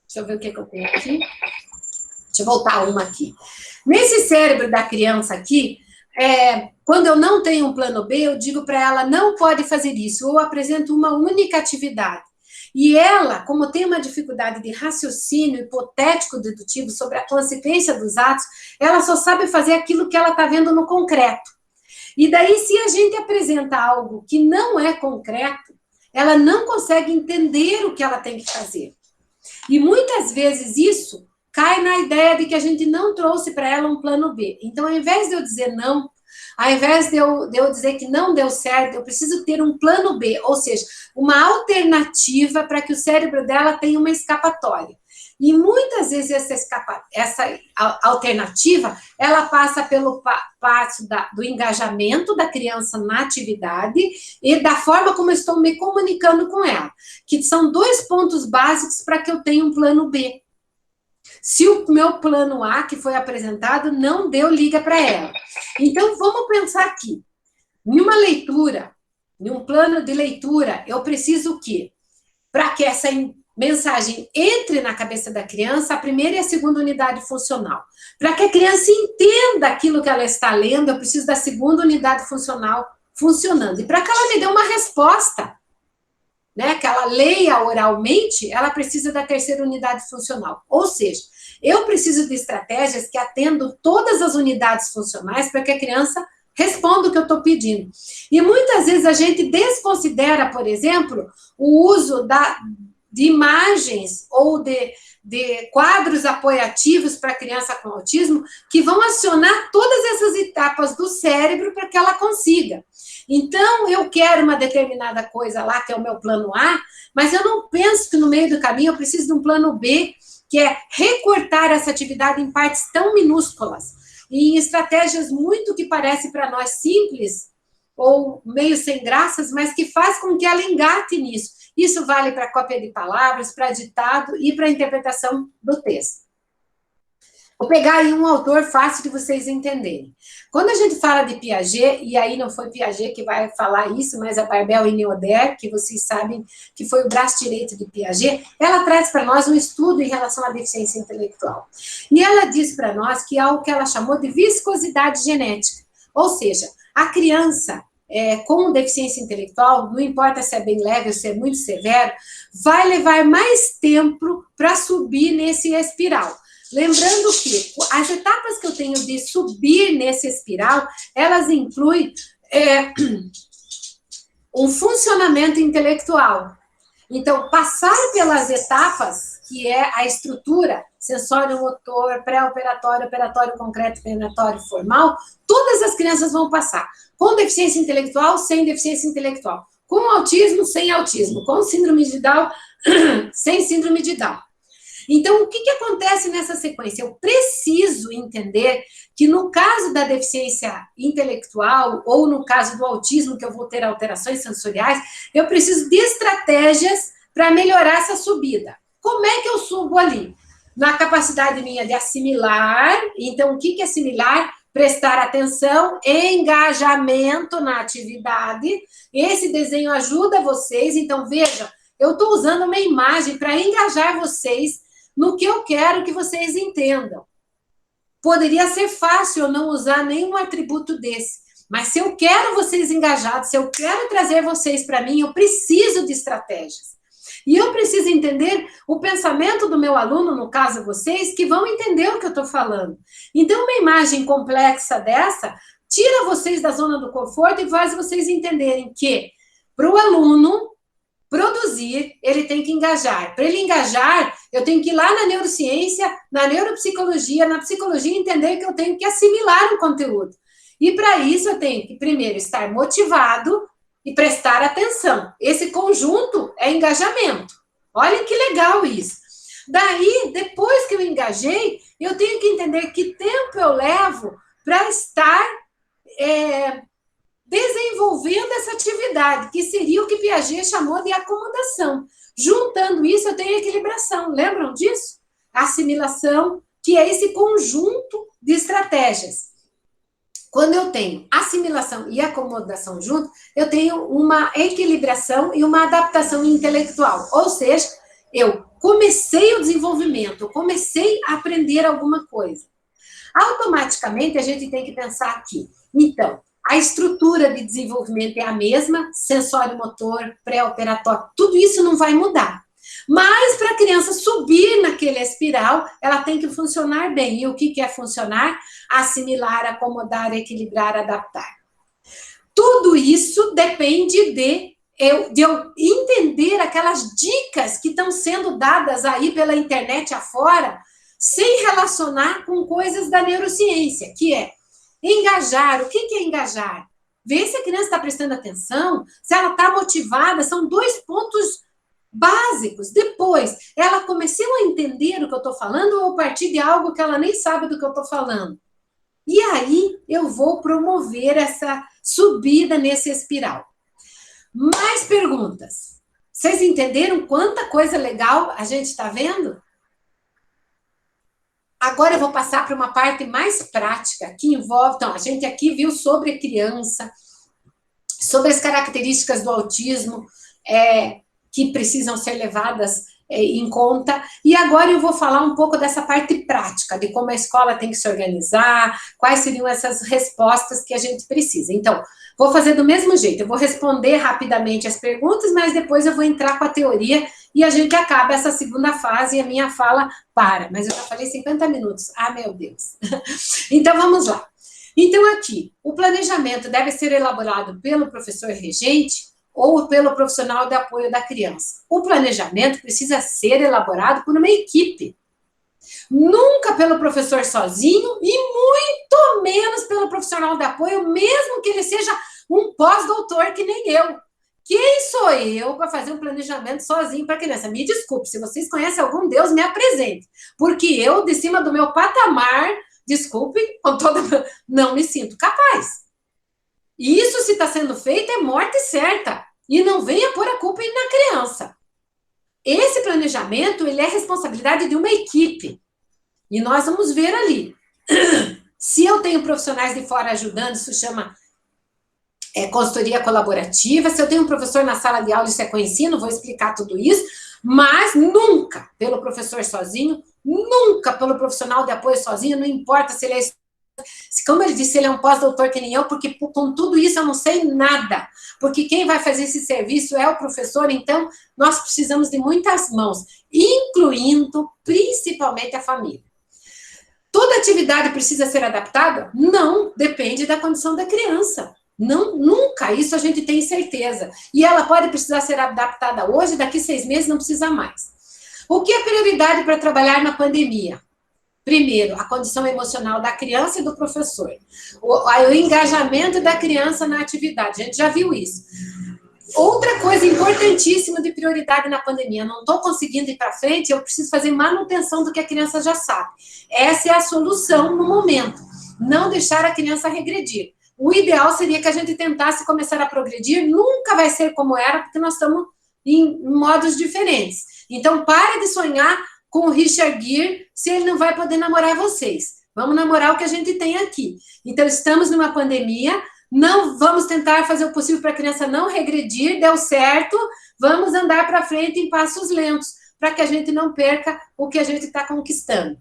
Deixa eu ver o que eu tenho aqui. Deixa eu voltar uma aqui. Nesse cérebro da criança aqui, quando eu não tenho um plano B, eu digo para ela, não pode fazer isso. Eu apresento uma única atividade. E ela, como tem uma dificuldade de raciocínio hipotético dedutivo sobre a consequência dos atos, ela só sabe fazer aquilo que ela está vendo no concreto. E daí, se a gente apresenta algo que não é concreto, ela não consegue entender o que ela tem que fazer. E muitas vezes isso cai na ideia de que a gente não trouxe para ela um plano B. Então, ao invés de eu dizer não, ao invés de eu dizer que não deu certo, eu preciso ter um plano B, ou seja, uma alternativa para que o cérebro dela tenha uma escapatória. E muitas vezes essa alternativa, ela passa pelo passo do engajamento da criança na atividade e da forma como eu estou me comunicando com ela, que são 2 pontos básicos para que eu tenha um plano B. Se o meu plano A, que foi apresentado, não deu liga para ela. Então, vamos pensar aqui. Em uma leitura, em um plano de leitura, eu preciso o quê? Para que essa mensagem entre na cabeça da criança, a primeira e a segunda unidade funcional. Para que a criança entenda aquilo que ela está lendo, eu preciso da segunda unidade funcional funcionando. E para que ela me dê uma resposta, né, que ela leia oralmente, ela precisa da terceira unidade funcional. Ou seja, eu preciso de estratégias que atendam todas as unidades funcionais para que a criança responda o que eu estou pedindo. E muitas vezes a gente desconsidera, por exemplo, o uso de imagens ou de quadros apoiativos para a criança com autismo que vão acionar todas essas etapas do cérebro para que ela consiga. Então, eu quero uma determinada coisa lá, que é o meu plano A, mas eu não penso que no meio do caminho eu preciso de um plano B, que é recortar essa atividade em partes tão minúsculas, e em estratégias muito que parecem para nós simples, ou meio sem graças, mas que faz com que ela engate nisso. Isso vale para cópia de palavras, para ditado e para interpretação do texto. Vou pegar aí um autor fácil de vocês entenderem. Quando a gente fala de Piaget, e aí não foi Piaget que vai falar isso, mas a Barbel Inioder, que vocês sabem que foi o braço direito de Piaget, ela traz para nós um estudo em relação à deficiência intelectual. E ela diz para nós que há o que ela chamou de viscosidade genética. Ou seja, a criança com deficiência intelectual, não importa se é bem leve ou se é muito severo, vai levar mais tempo para subir nesse espiral. Lembrando que as etapas que eu tenho de subir nesse espiral, elas incluem um funcionamento intelectual. Então, passar pelas etapas, que é a estrutura, sensório, motor, pré-operatório, operatório concreto, operatório formal, tudo todas as crianças vão passar, com deficiência intelectual, sem deficiência intelectual, com autismo, sem autismo, com síndrome de Down, sem síndrome de Down. Então, o que acontece nessa sequência? Eu preciso entender que no caso da deficiência intelectual, ou no caso do autismo, que eu vou ter alterações sensoriais, eu preciso de estratégias para melhorar essa subida. Como é que eu subo ali? Na capacidade minha de assimilar. Então, o que é assimilar? Prestar atenção, engajamento na atividade. Esse desenho ajuda vocês. Então, veja, eu estou usando uma imagem para engajar vocês no que eu quero que vocês entendam. Poderia ser fácil eu não usar nenhum atributo desse, mas se eu quero vocês engajados, se eu quero trazer vocês para mim, eu preciso de estratégias. E eu preciso entender o pensamento do meu aluno, no caso vocês, que vão entender o que eu estou falando. Então, uma imagem complexa dessa tira vocês da zona do conforto e faz vocês entenderem que, para o aluno produzir, ele tem que engajar. Para ele engajar, eu tenho que ir lá na neurociência, na neuropsicologia, na psicologia, entender que eu tenho que assimilar o conteúdo. E para isso eu tenho que, primeiro, estar motivado e prestar atenção. Esse conjunto é engajamento. Olha que legal isso. Daí, depois que eu engajei, eu tenho que entender que tempo eu levo para estar desenvolvendo essa atividade, que seria o que Piaget chamou de acomodação. Juntando isso, eu tenho equilibração. Lembram disso? Assimilação, que é esse conjunto de estratégias. Quando eu tenho assimilação e acomodação junto, eu tenho uma equilibração e uma adaptação intelectual. Ou seja, eu comecei o desenvolvimento, eu comecei a aprender alguma coisa. Automaticamente, a gente tem que pensar aqui. Então, a estrutura de desenvolvimento é a mesma, sensório motor, pré-operatório, tudo isso não vai mudar. Mas para a criança subir naquele espiral, ela tem que funcionar bem. E o que é funcionar? Assimilar, acomodar, equilibrar, adaptar. Tudo isso depende de eu entender aquelas dicas que estão sendo dadas aí pela internet afora, sem relacionar com coisas da neurociência, que é engajar. O que é engajar? Ver se a criança está prestando atenção, se ela está motivada, são 2 pontos básicos. Depois, ela começou a entender o que eu estou falando ou a partir de algo que ela nem sabe do que eu estou falando? E aí, eu vou promover essa subida nesse espiral. Mais perguntas. Vocês entenderam quanta coisa legal a gente está vendo? Agora eu vou passar para uma parte mais prática, que envolve... Então, a gente aqui viu sobre a criança, sobre as características do autismo, que precisam ser levadas em conta. E agora eu vou falar um pouco dessa parte prática, de como a escola tem que se organizar, quais seriam essas respostas que a gente precisa. Então, vou fazer do mesmo jeito, eu vou responder rapidamente as perguntas, mas depois eu vou entrar com a teoria e a gente acaba essa segunda fase e a minha fala para. Mas eu já falei 50 minutos. Ah, meu Deus. Então, vamos lá. Então, aqui, o planejamento deve ser elaborado pelo professor regente ou pelo profissional de apoio da criança. O planejamento precisa ser elaborado por uma equipe. Nunca pelo professor sozinho e muito menos pelo profissional de apoio, mesmo que ele seja um pós-doutor que nem eu. Quem sou eu para fazer um planejamento sozinho para a criança? Me desculpe, se vocês conhecem algum Deus, me apresente. Porque eu, de cima do meu patamar, desculpe, não me sinto capaz. E isso, se está sendo feito, é morte certa. E não venha pôr a culpa na criança. Esse planejamento, ele é responsabilidade de uma equipe. E nós vamos ver ali. Se eu tenho profissionais de fora ajudando, isso chama consultoria colaborativa. Se eu tenho um professor na sala de aula, isso é co-ensino, vou explicar tudo isso. Mas nunca pelo professor sozinho, nunca pelo profissional de apoio sozinho, não importa se ele é... Como ele disse, ele é um pós-doutor que nem eu, porque com tudo isso eu não sei nada. Porque quem vai fazer esse serviço é o professor, então nós precisamos de muitas mãos, incluindo principalmente a família. Toda atividade precisa ser adaptada? Não, depende da condição da criança. Não, nunca, isso a gente tem certeza. E ela pode precisar ser adaptada hoje, daqui 6 meses não precisa mais. O que é prioridade para trabalhar na pandemia? Primeiro, a condição emocional da criança e do professor. O engajamento da criança na atividade. A gente já viu isso. Outra coisa importantíssima de prioridade na pandemia, não estou conseguindo ir para frente, eu preciso fazer manutenção do que a criança já sabe. Essa é a solução no momento, não deixar a criança regredir. O ideal seria que a gente tentasse começar a progredir, nunca vai ser como era, porque nós estamos em modos diferentes. Então, para de sonhar com o Richard Gere, se ele não vai poder namorar vocês. Vamos namorar o que a gente tem aqui. Então, estamos numa pandemia, não vamos tentar fazer o possível para a criança não regredir, deu certo, vamos andar para frente em passos lentos, para que a gente não perca o que a gente está conquistando.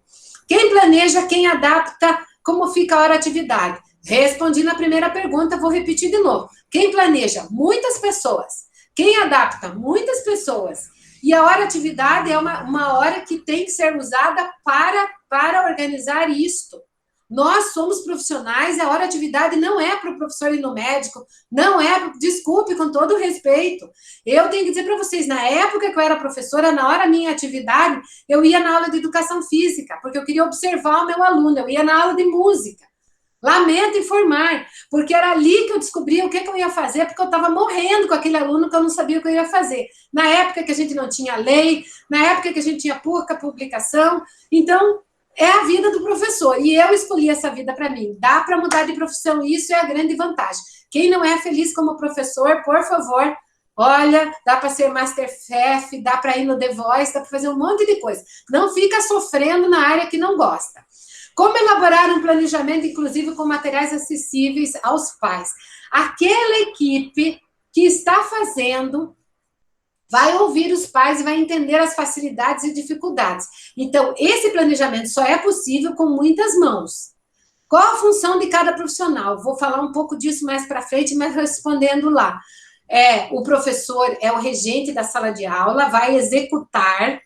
Quem planeja, quem adapta, como fica a hora atividade? Respondi na primeira pergunta, vou repetir de novo. Quem planeja? Muitas pessoas. Quem adapta? Muitas pessoas. E a hora atividade é uma hora que tem que ser usada para organizar isto. Nós somos profissionais, a hora atividade não é para o professor ir no médico, não é, desculpe, com todo respeito. Eu tenho que dizer para vocês, na época que eu era professora, na hora minha atividade, eu ia na aula de educação física, porque eu queria observar o meu aluno, eu ia na aula de música. Lamento informar, porque era ali que eu descobria o que eu ia fazer, porque eu estava morrendo com aquele aluno que eu não sabia o que eu ia fazer. Na época que a gente não tinha lei, na época que a gente tinha pouca publicação, então é a vida do professor, e eu escolhi essa vida para mim. Dá para mudar de profissão, isso é a grande vantagem. Quem não é feliz como professor, por favor, olha, dá para ser Masterchef, dá para ir no The Voice, dá para fazer um monte de coisa. Não fica sofrendo na área que não gosta. Como elaborar um planejamento, inclusive, com materiais acessíveis aos pais? Aquela equipe que está fazendo vai ouvir os pais e vai entender as facilidades e dificuldades. Então, esse planejamento só é possível com muitas mãos. Qual a função de cada profissional? Vou falar um pouco disso mais para frente, mas respondendo lá. O professor é o regente da sala de aula, vai executar.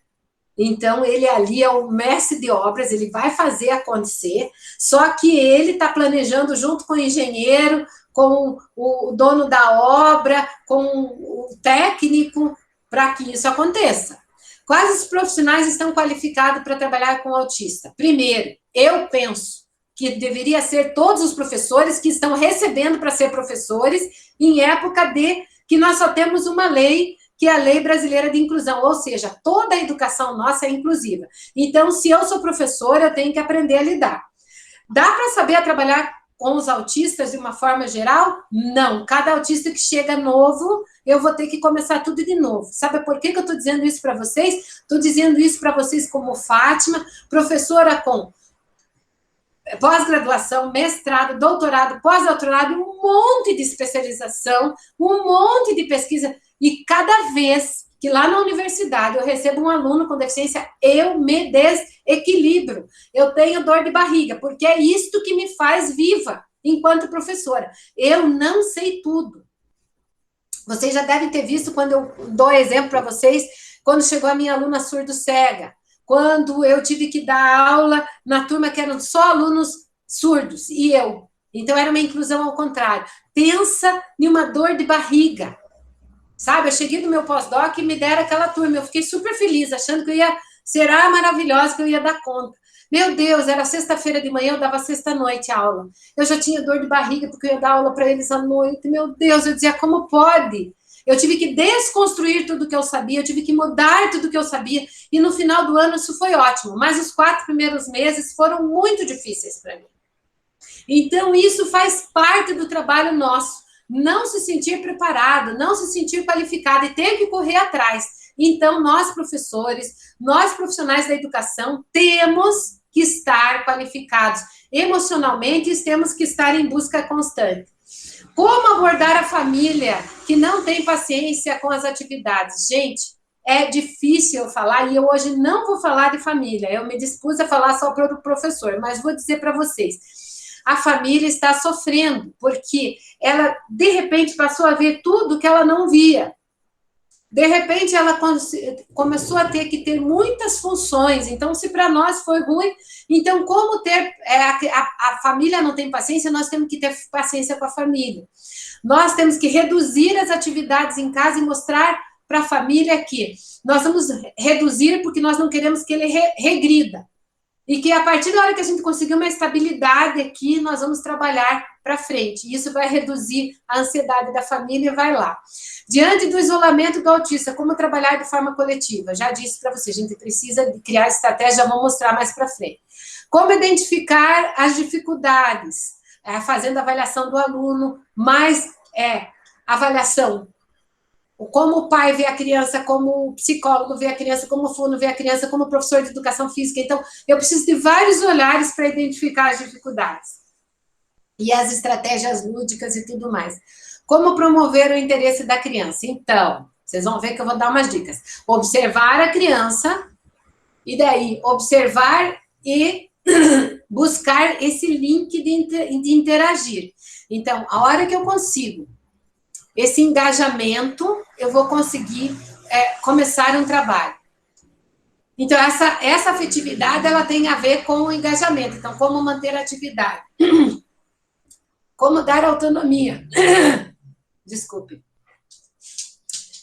Então, ele ali é o mestre de obras, ele vai fazer acontecer, só que ele está planejando junto com o engenheiro, com o dono da obra, com o técnico, para que isso aconteça. Quais os profissionais estão qualificados para trabalhar com autista? Primeiro, eu penso que deveria ser todos os professores que estão recebendo para ser professores em época de que nós só temos uma lei, que é a Lei Brasileira de Inclusão, ou seja, toda a educação nossa é inclusiva. Então, se eu sou professora, eu tenho que aprender a lidar. Dá para saber trabalhar com os autistas de uma forma geral? Não. Cada autista que chega novo, eu vou ter que começar tudo de novo. Sabe por que eu estou dizendo isso para vocês? Estou dizendo isso para vocês como Fátima, professora com pós-graduação, mestrado, doutorado, pós-doutorado, um monte de especialização, um monte de pesquisa. E cada vez que lá na universidade eu recebo um aluno com deficiência, eu me desequilibro. Eu tenho dor de barriga, porque é isto que me faz viva enquanto professora. Eu não sei tudo. Vocês já devem ter visto quando eu dou exemplo para vocês, quando chegou a minha aluna surdo-cega, quando eu tive que dar aula na turma que eram só alunos surdos, e eu. Então, era uma inclusão ao contrário. Pensa em uma dor de barriga. Sabe, eu cheguei no meu pós-doc e me deram aquela turma, eu fiquei super feliz, achando que eu ia, será maravilhosa, que eu ia dar conta. Meu Deus, era sexta-feira de manhã, eu dava sexta-noite aula. Eu já tinha dor de barriga, porque eu ia dar aula para eles à noite. Meu Deus, eu dizia, como pode? Eu tive que desconstruir tudo que eu sabia, eu tive que mudar tudo que eu sabia, e no final do ano isso foi ótimo, mas os 4 primeiros meses foram muito difíceis para mim. Então, isso faz parte do trabalho nosso. Não se sentir preparado, não se sentir qualificado e ter que correr atrás. Então, nós professores, nós profissionais da educação, temos que estar qualificados emocionalmente e temos que estar em busca constante. Como abordar a família que não tem paciência com as atividades? Gente, é difícil eu falar, e eu hoje não vou falar de família, eu me dispus a falar só para o professor, mas vou dizer para vocês. A família está sofrendo, porque ela, de repente, passou a ver tudo que ela não via. De repente, ela começou a ter que ter muitas funções. Então, se para nós foi ruim, então, como ter... a família não tem paciência, nós temos que ter paciência com a família. Nós temos que reduzir as atividades em casa e mostrar para a família que nós vamos reduzir porque nós não queremos que ele regrida. e que a partir da hora que a gente conseguir uma estabilidade aqui, nós vamos trabalhar para frente. Isso vai reduzir a ansiedade da família e vai lá. Diante do isolamento do autista, como trabalhar de forma coletiva? Já disse para você, a gente precisa de criar estratégia, vou mostrar mais para frente. Como identificar as dificuldades? Fazendo avaliação do aluno, mais avaliação. Como o pai vê a criança, como o psicólogo vê a criança, como o fono vê a criança, como o professor de educação física. Então, eu preciso de vários olhares para identificar as dificuldades. E as estratégias lúdicas e tudo mais. Como promover o interesse da criança? Então, vocês vão ver que eu vou dar umas dicas. Observar a criança, e daí observar e buscar esse link de interagir. Então, a hora que eu consigo esse engajamento, eu vou conseguir começar um trabalho. Então, essa afetividade, ela tem a ver com o engajamento. Então, como manter a atividade? Como dar autonomia? Desculpe.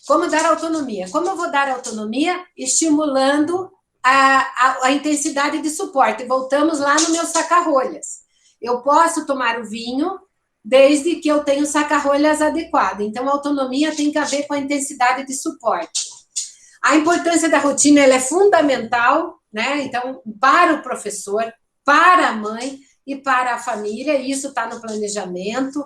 Como dar autonomia? Como eu vou dar autonomia? Estimulando a intensidade de suporte. Voltamos lá no meu saca-rolhas. Eu posso tomar o vinho desde que eu tenha o saca-rolhas adequado. Então, a autonomia tem que ver com a intensidade de suporte. A importância da rotina, ela é fundamental, né? Então, para o professor, para a mãe e para a família, e isso está no planejamento.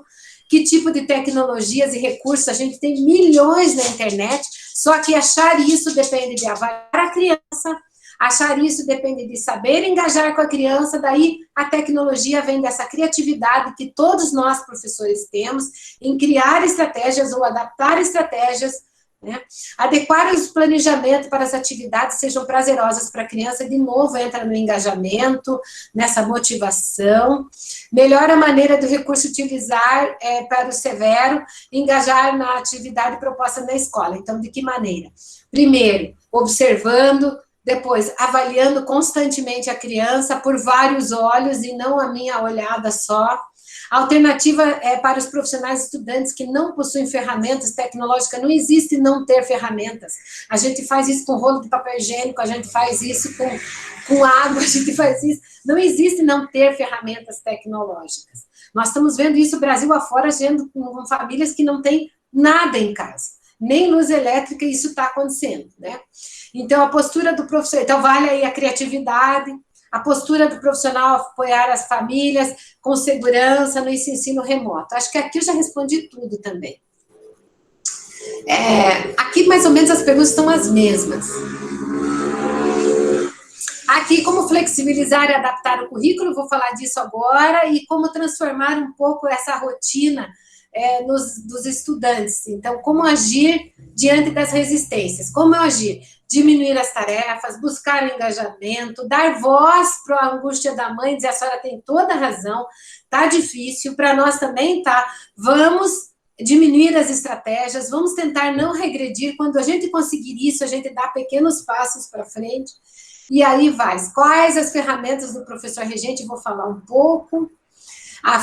Que tipo de tecnologias e recursos? A gente tem milhões na internet, só que achar isso depende de avaliar a criança, achar isso depende de saber engajar com a criança, daí a tecnologia vem dessa criatividade que todos nós, professores, temos em criar estratégias ou adaptar estratégias, né? Adequar os planejamentos para as atividades sejam prazerosas para a criança, de novo entra no engajamento, nessa motivação. Melhora a maneira do recurso utilizar para o severo, engajar na atividade proposta na escola. Então, de que maneira? Primeiro, observando, depois, avaliando constantemente a criança por vários olhos e não a minha olhada só. A alternativa para os profissionais estudantes que não possuem ferramentas tecnológicas, não existe não ter ferramentas. A gente faz isso com rolo de papel higiênico, a gente faz isso com água, a gente faz isso. Não existe não ter ferramentas tecnológicas. Nós estamos vendo isso Brasil afora, com famílias que não têm nada em casa, nem luz elétrica, e isso está acontecendo, né? Então, a postura do professor, então vale aí a criatividade, a postura do profissional apoiar as famílias com segurança no ensino remoto. Acho que aqui eu já respondi tudo também. Aqui, mais ou menos, as perguntas são as mesmas. Aqui, como flexibilizar e adaptar o currículo, vou falar disso agora, e como transformar um pouco essa rotina dos estudantes. Então, como agir diante das resistências? Como eu agir? Diminuir as tarefas, buscar o engajamento, dar voz para a angústia da mãe, dizer, a senhora tem toda a razão, tá difícil, para nós também tá, vamos diminuir as estratégias, vamos tentar não regredir, quando a gente conseguir isso, a gente dá pequenos passos para frente, e aí vai. Quais as ferramentas do professor regente? Vou falar um pouco,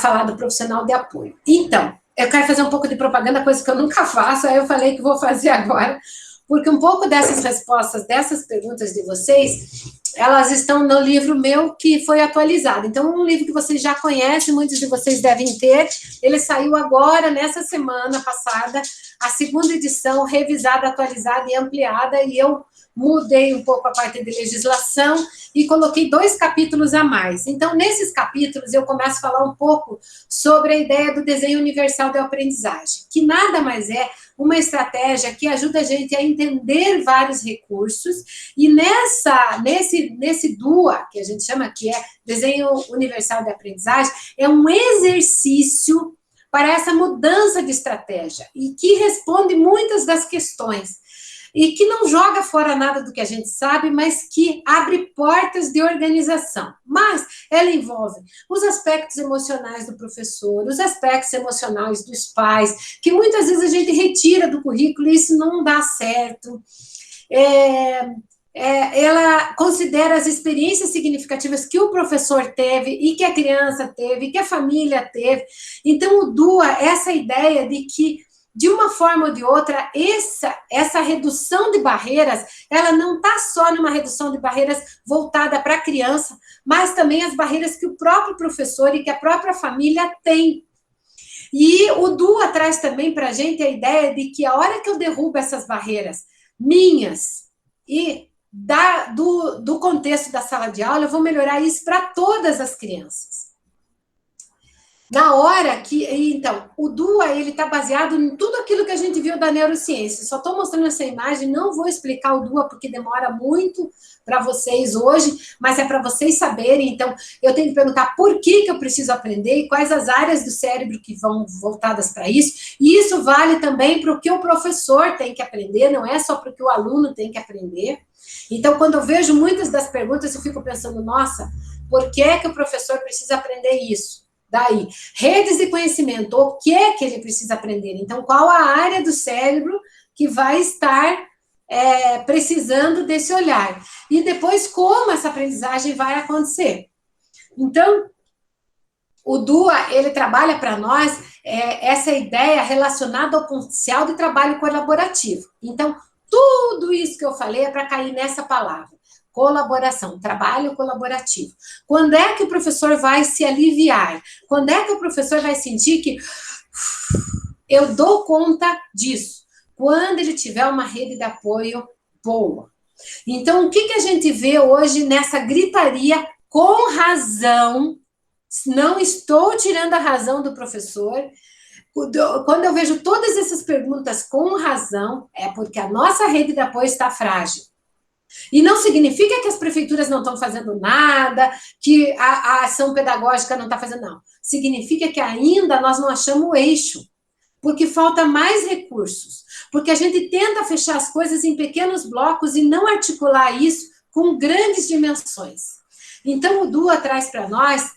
falar do profissional de apoio. Então, eu quero fazer um pouco de propaganda, coisa que eu nunca faço, aí eu falei que vou fazer agora, porque um pouco dessas respostas, dessas perguntas de vocês, elas estão no livro meu que foi atualizado. Então, um livro que vocês já conhecem, muitos de vocês devem ter, ele saiu agora, nessa semana passada, a segunda edição, revisada, atualizada e ampliada, e eu mudei um pouco a parte de legislação e coloquei 2 capítulos a mais. Então, nesses capítulos, eu começo a falar um pouco sobre a ideia do desenho universal de aprendizagem, que nada mais é uma estratégia que ajuda a gente a entender vários recursos, e nesse DUA, que a gente chama que é Desenho Universal de Aprendizagem, é um exercício para essa mudança de estratégia, e que responde muitas das questões, e que não joga fora nada do que a gente sabe, mas que abre portas de organização. Mas ela envolve os aspectos emocionais do professor, os aspectos emocionais dos pais, que muitas vezes a gente retira do currículo e isso não dá certo. Ela considera as experiências significativas que o professor teve e que a criança teve, que a família teve. Então, o DUA, essa ideia de que, de uma forma ou de outra, essa redução de barreiras, ela não está só numa redução de barreiras voltada para a criança, mas também as barreiras que o próprio professor e que a própria família tem. E o DUA traz também para a gente a ideia de que a hora que eu derrubo essas barreiras minhas e do contexto da sala de aula, eu vou melhorar isso para todas as crianças. Na hora que... Então, o DUA, ele está baseado em tudo aquilo que a gente viu da neurociência. Só estou mostrando essa imagem, não vou explicar o DUA, porque demora muito para vocês hoje, mas é para vocês saberem. Então, eu tenho que perguntar por que eu preciso aprender e quais as áreas do cérebro que vão voltadas para isso. E isso vale também para o que o professor tem que aprender, não é só para o que o aluno tem que aprender. Então, quando eu vejo muitas das perguntas, eu fico pensando, nossa, por que o professor precisa aprender isso? Daí, redes de conhecimento, o que é que ele precisa aprender? Então, qual a área do cérebro que vai estar precisando desse olhar? E depois, como essa aprendizagem vai acontecer? Então, o DUA, ele trabalha para nós essa ideia relacionada ao potencial de trabalho colaborativo. Então, tudo isso que eu falei é para cair nessa palavra. Colaboração, trabalho colaborativo. Quando é que o professor vai se aliviar? Quando é que o professor vai sentir que eu dou conta disso? Quando ele tiver uma rede de apoio boa. Então, o que a gente vê hoje nessa gritaria com razão? Não estou tirando a razão do professor. Quando eu vejo todas essas perguntas com razão, é porque a nossa rede de apoio está frágil. E não significa que as prefeituras não estão fazendo nada, que a ação pedagógica não está fazendo, não. Significa que ainda nós não achamos o eixo, porque falta mais recursos, porque a gente tenta fechar as coisas em pequenos blocos e não articular isso com grandes dimensões. Então, o DUA traz para nós,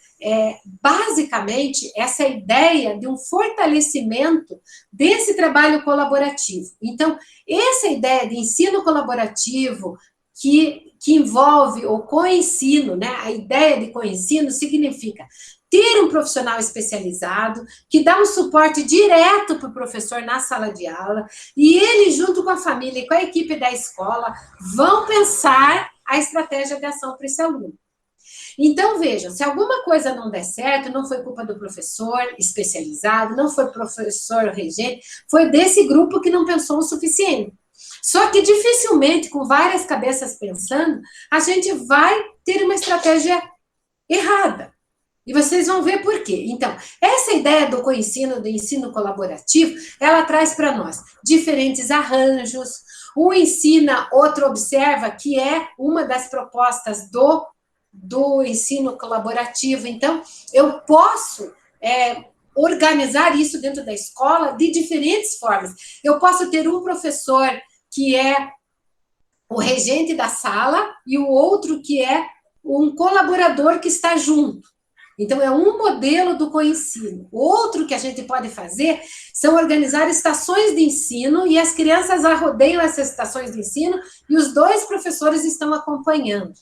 basicamente, essa ideia de um fortalecimento desse trabalho colaborativo. Então, essa ideia de ensino colaborativo, que envolve o co-ensino, né? A ideia de co-ensino significa ter um profissional especializado, que dá um suporte direto para o professor na sala de aula, e ele, junto com a família e com a equipe da escola, vão pensar a estratégia de ação para esse aluno. Então, vejam, se alguma coisa não der certo, não foi culpa do professor especializado, não foi professor regente, foi desse grupo que não pensou o suficiente. Só que dificilmente, com várias cabeças pensando, a gente vai ter uma estratégia errada. E vocês vão ver por quê. Então, essa ideia do co-ensino, do ensino colaborativo, ela traz para nós diferentes arranjos. Um ensina, outro observa, que é uma das propostas do ensino colaborativo. Então, eu posso organizar isso dentro da escola de diferentes formas. Eu posso ter um professor que é o regente da sala e o outro que é um colaborador que está junto. Então, é um modelo do co-ensino. Outro que a gente pode fazer são organizar estações de ensino e as crianças arrodeiam essas estações de ensino e os dois professores estão acompanhando.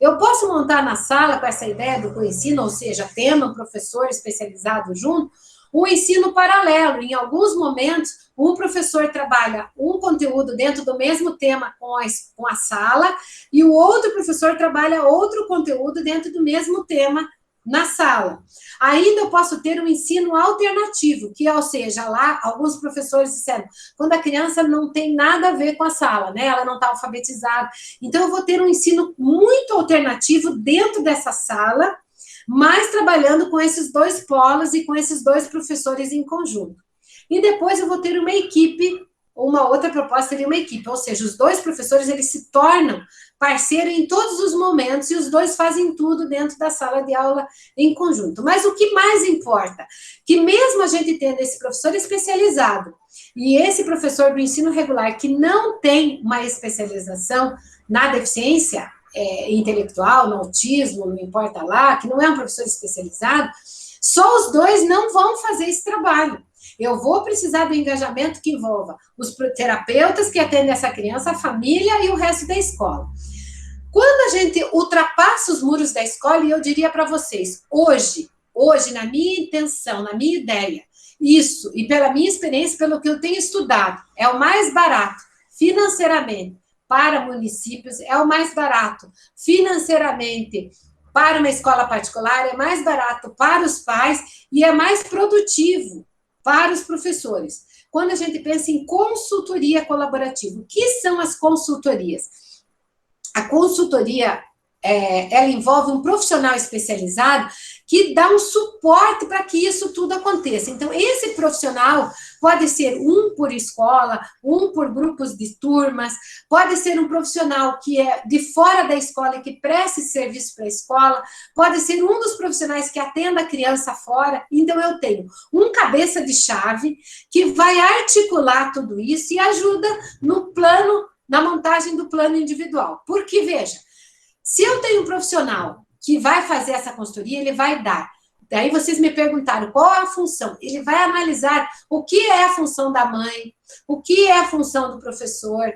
Eu posso montar na sala com essa ideia do co-ensino, ou seja, tendo um professor especializado junto, um ensino paralelo. Em alguns momentos, um professor trabalha um conteúdo dentro do mesmo tema com a sala e o outro professor trabalha outro conteúdo dentro do mesmo tema na sala. Ainda eu posso ter um ensino alternativo, que, ou seja, lá, alguns professores disseram, quando a criança não tem nada a ver com a sala, né, ela não está alfabetizada, então eu vou ter um ensino muito alternativo dentro dessa sala, mas trabalhando com esses dois polos e com esses dois professores em conjunto. E depois eu vou ter uma equipe, uma outra proposta seria uma equipe, ou seja, os dois professores, eles se tornam parceiros em todos os momentos e os dois fazem tudo dentro da sala de aula em conjunto. Mas o que mais importa, que mesmo a gente tendo esse professor especializado e esse professor do ensino regular que não tem uma especialização na deficiência intelectual, no autismo, não importa lá, que não é um professor especializado, só os dois não vão fazer esse trabalho. Eu vou precisar do engajamento que envolva os terapeutas que atendem essa criança, a família e o resto da escola. Quando a gente ultrapassa os muros da escola, e eu diria para vocês, hoje, na minha intenção, na minha ideia, isso, e pela minha experiência, pelo que eu tenho estudado, é o mais barato financeiramente para municípios, é o mais barato financeiramente para uma escola particular, é mais barato para os pais e é mais produtivo para os professores. Quando a gente pensa em consultoria colaborativa, o que são as consultorias? A consultoria, ela envolve um profissional especializado que dá um suporte para que isso tudo aconteça. Então, esse profissional pode ser um por escola, um por grupos de turmas, pode ser um profissional que é de fora da escola e que preste serviço para a escola, pode ser um dos profissionais que atenda a criança fora. Então, eu tenho um cabeça de chave que vai articular tudo isso e ajuda no plano, na montagem do plano individual. Porque, veja, se eu tenho um profissional que vai fazer essa consultoria, ele vai dar. Daí vocês me perguntaram qual é a função. Ele vai analisar o que é a função da mãe, o que é a função do professor,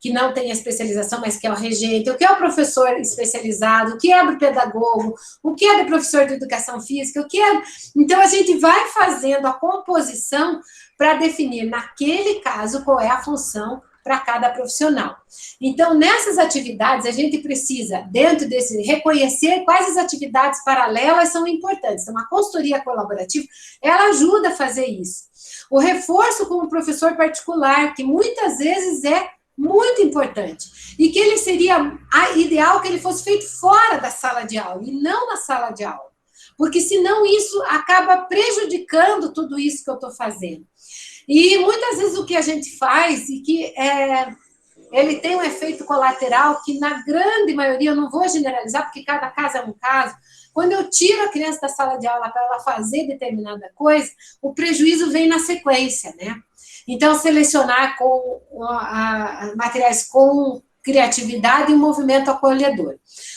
que não tem a especialização, mas que é o regente, o que é o professor especializado, o que é do pedagogo, o que é do professor de educação física, o que é... Então, a gente vai fazendo a composição para definir, naquele caso, qual é a função para cada profissional. Então, nessas atividades, a gente precisa, dentro desse, reconhecer quais as atividades paralelas são importantes. Então, a consultoria colaborativa, ela ajuda a fazer isso. O reforço com o professor particular, que muitas vezes é muito importante, e que ele seria ideal que ele fosse feito fora da sala de aula, e não na sala de aula, porque senão isso acaba prejudicando tudo isso que eu estou fazendo. E muitas vezes o que a gente faz, e que ele tem um efeito colateral, que na grande maioria, eu não vou generalizar, porque cada caso é um caso, quando eu tiro a criança da sala de aula para ela fazer determinada coisa, o prejuízo vem na sequência, né? Então, selecionar com materiais com criatividade e um movimento acolhedor.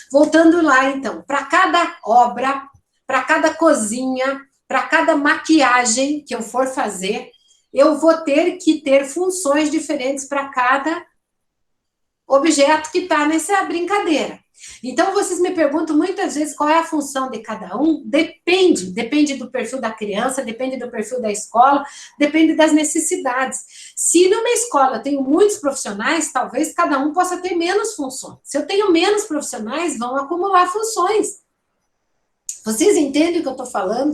Voltando lá, então, para cada obra, para cada cozinha, para cada maquiagem que eu for fazer, eu vou ter que ter funções diferentes para cada objeto que está nessa brincadeira. Então, vocês me perguntam muitas vezes qual é a função de cada um. Depende do perfil da criança, depende do perfil da escola, depende das necessidades. Se numa escola eu tenho muitos profissionais, talvez cada um possa ter menos funções. Se eu tenho menos profissionais, vão acumular funções. Vocês entendem o que eu estou falando?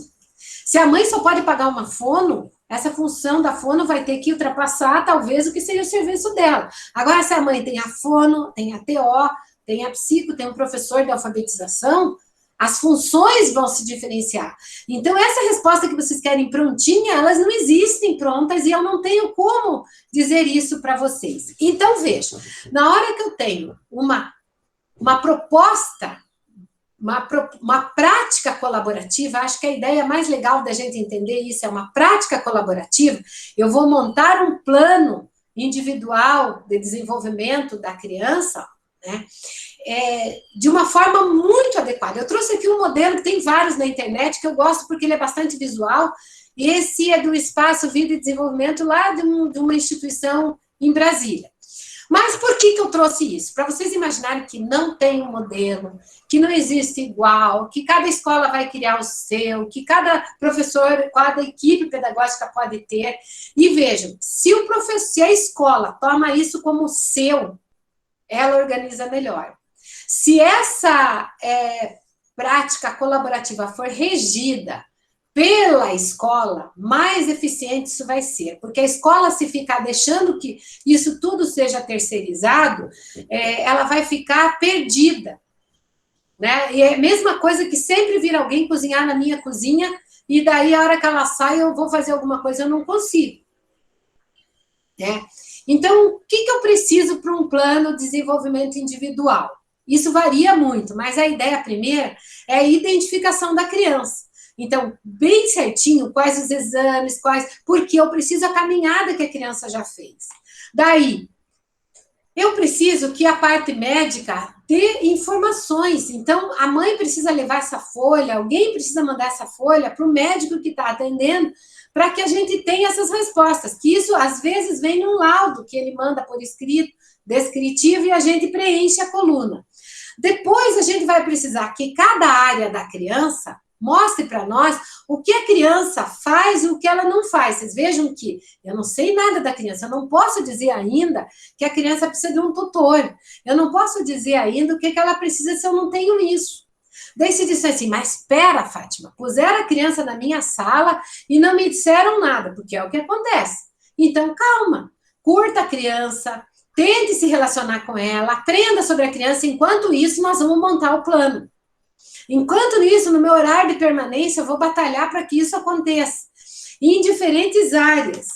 Se a mãe só pode pagar uma fono, essa função da fono vai ter que ultrapassar, talvez, o que seria o serviço dela. Agora, se a mãe tem a fono, tem a TO, tem a psico, tem um professor de alfabetização, as funções vão se diferenciar. Então, essa resposta que vocês querem prontinha, elas não existem prontas e eu não tenho como dizer isso para vocês. Então, vejam, na hora que eu tenho uma proposta, uma prática colaborativa, acho que a ideia mais legal da gente entender isso é uma prática colaborativa, eu vou montar um plano individual de desenvolvimento da criança, né, de uma forma muito adequada. Eu trouxe aqui um modelo que tem vários na internet, que eu gosto porque ele é bastante visual, e esse é do Espaço Vida e Desenvolvimento, lá de uma instituição em Brasília. Mas por que eu trouxe isso? Para vocês imaginarem que não tem um modelo, que não existe igual, que cada escola vai criar o seu, que cada professor, cada equipe pedagógica pode ter. E vejam, se a escola toma isso como seu, ela organiza melhor. Se essa prática colaborativa for regida pela escola, mais eficiente isso vai ser. Porque a escola, se ficar deixando que isso tudo seja terceirizado, ela vai ficar perdida. Né? E é a mesma coisa que sempre vir alguém cozinhar na minha cozinha, e daí, a hora que ela sai, eu vou fazer alguma coisa, eu não consigo. Né? Então, o que eu preciso para um plano de desenvolvimento individual? Isso varia muito, mas a ideia primeira é a identificação da criança. Então, bem certinho, quais os exames, porque eu preciso a caminhada que a criança já fez. Daí, eu preciso que a parte médica dê informações. Então, a mãe precisa levar essa folha, alguém precisa mandar essa folha para o médico que está atendendo, para que a gente tenha essas respostas. Que isso, às vezes, vem num laudo que ele manda por escrito, descritivo, e a gente preenche a coluna. Depois, a gente vai precisar que cada área da criança mostre para nós o que a criança faz e o que ela não faz. Vocês vejam que eu não sei nada da criança, eu não posso dizer ainda que a criança precisa de um tutor, eu não posso dizer ainda o que ela precisa se eu não tenho isso. Daí se disse assim, mas espera, Fátima, puseram a criança na minha sala e não me disseram nada, porque é o que acontece. Então, calma, curta a criança, tente se relacionar com ela, aprenda sobre a criança, enquanto isso nós vamos montar o plano. Enquanto isso, no meu horário de permanência, eu vou batalhar para que isso aconteça, em diferentes áreas.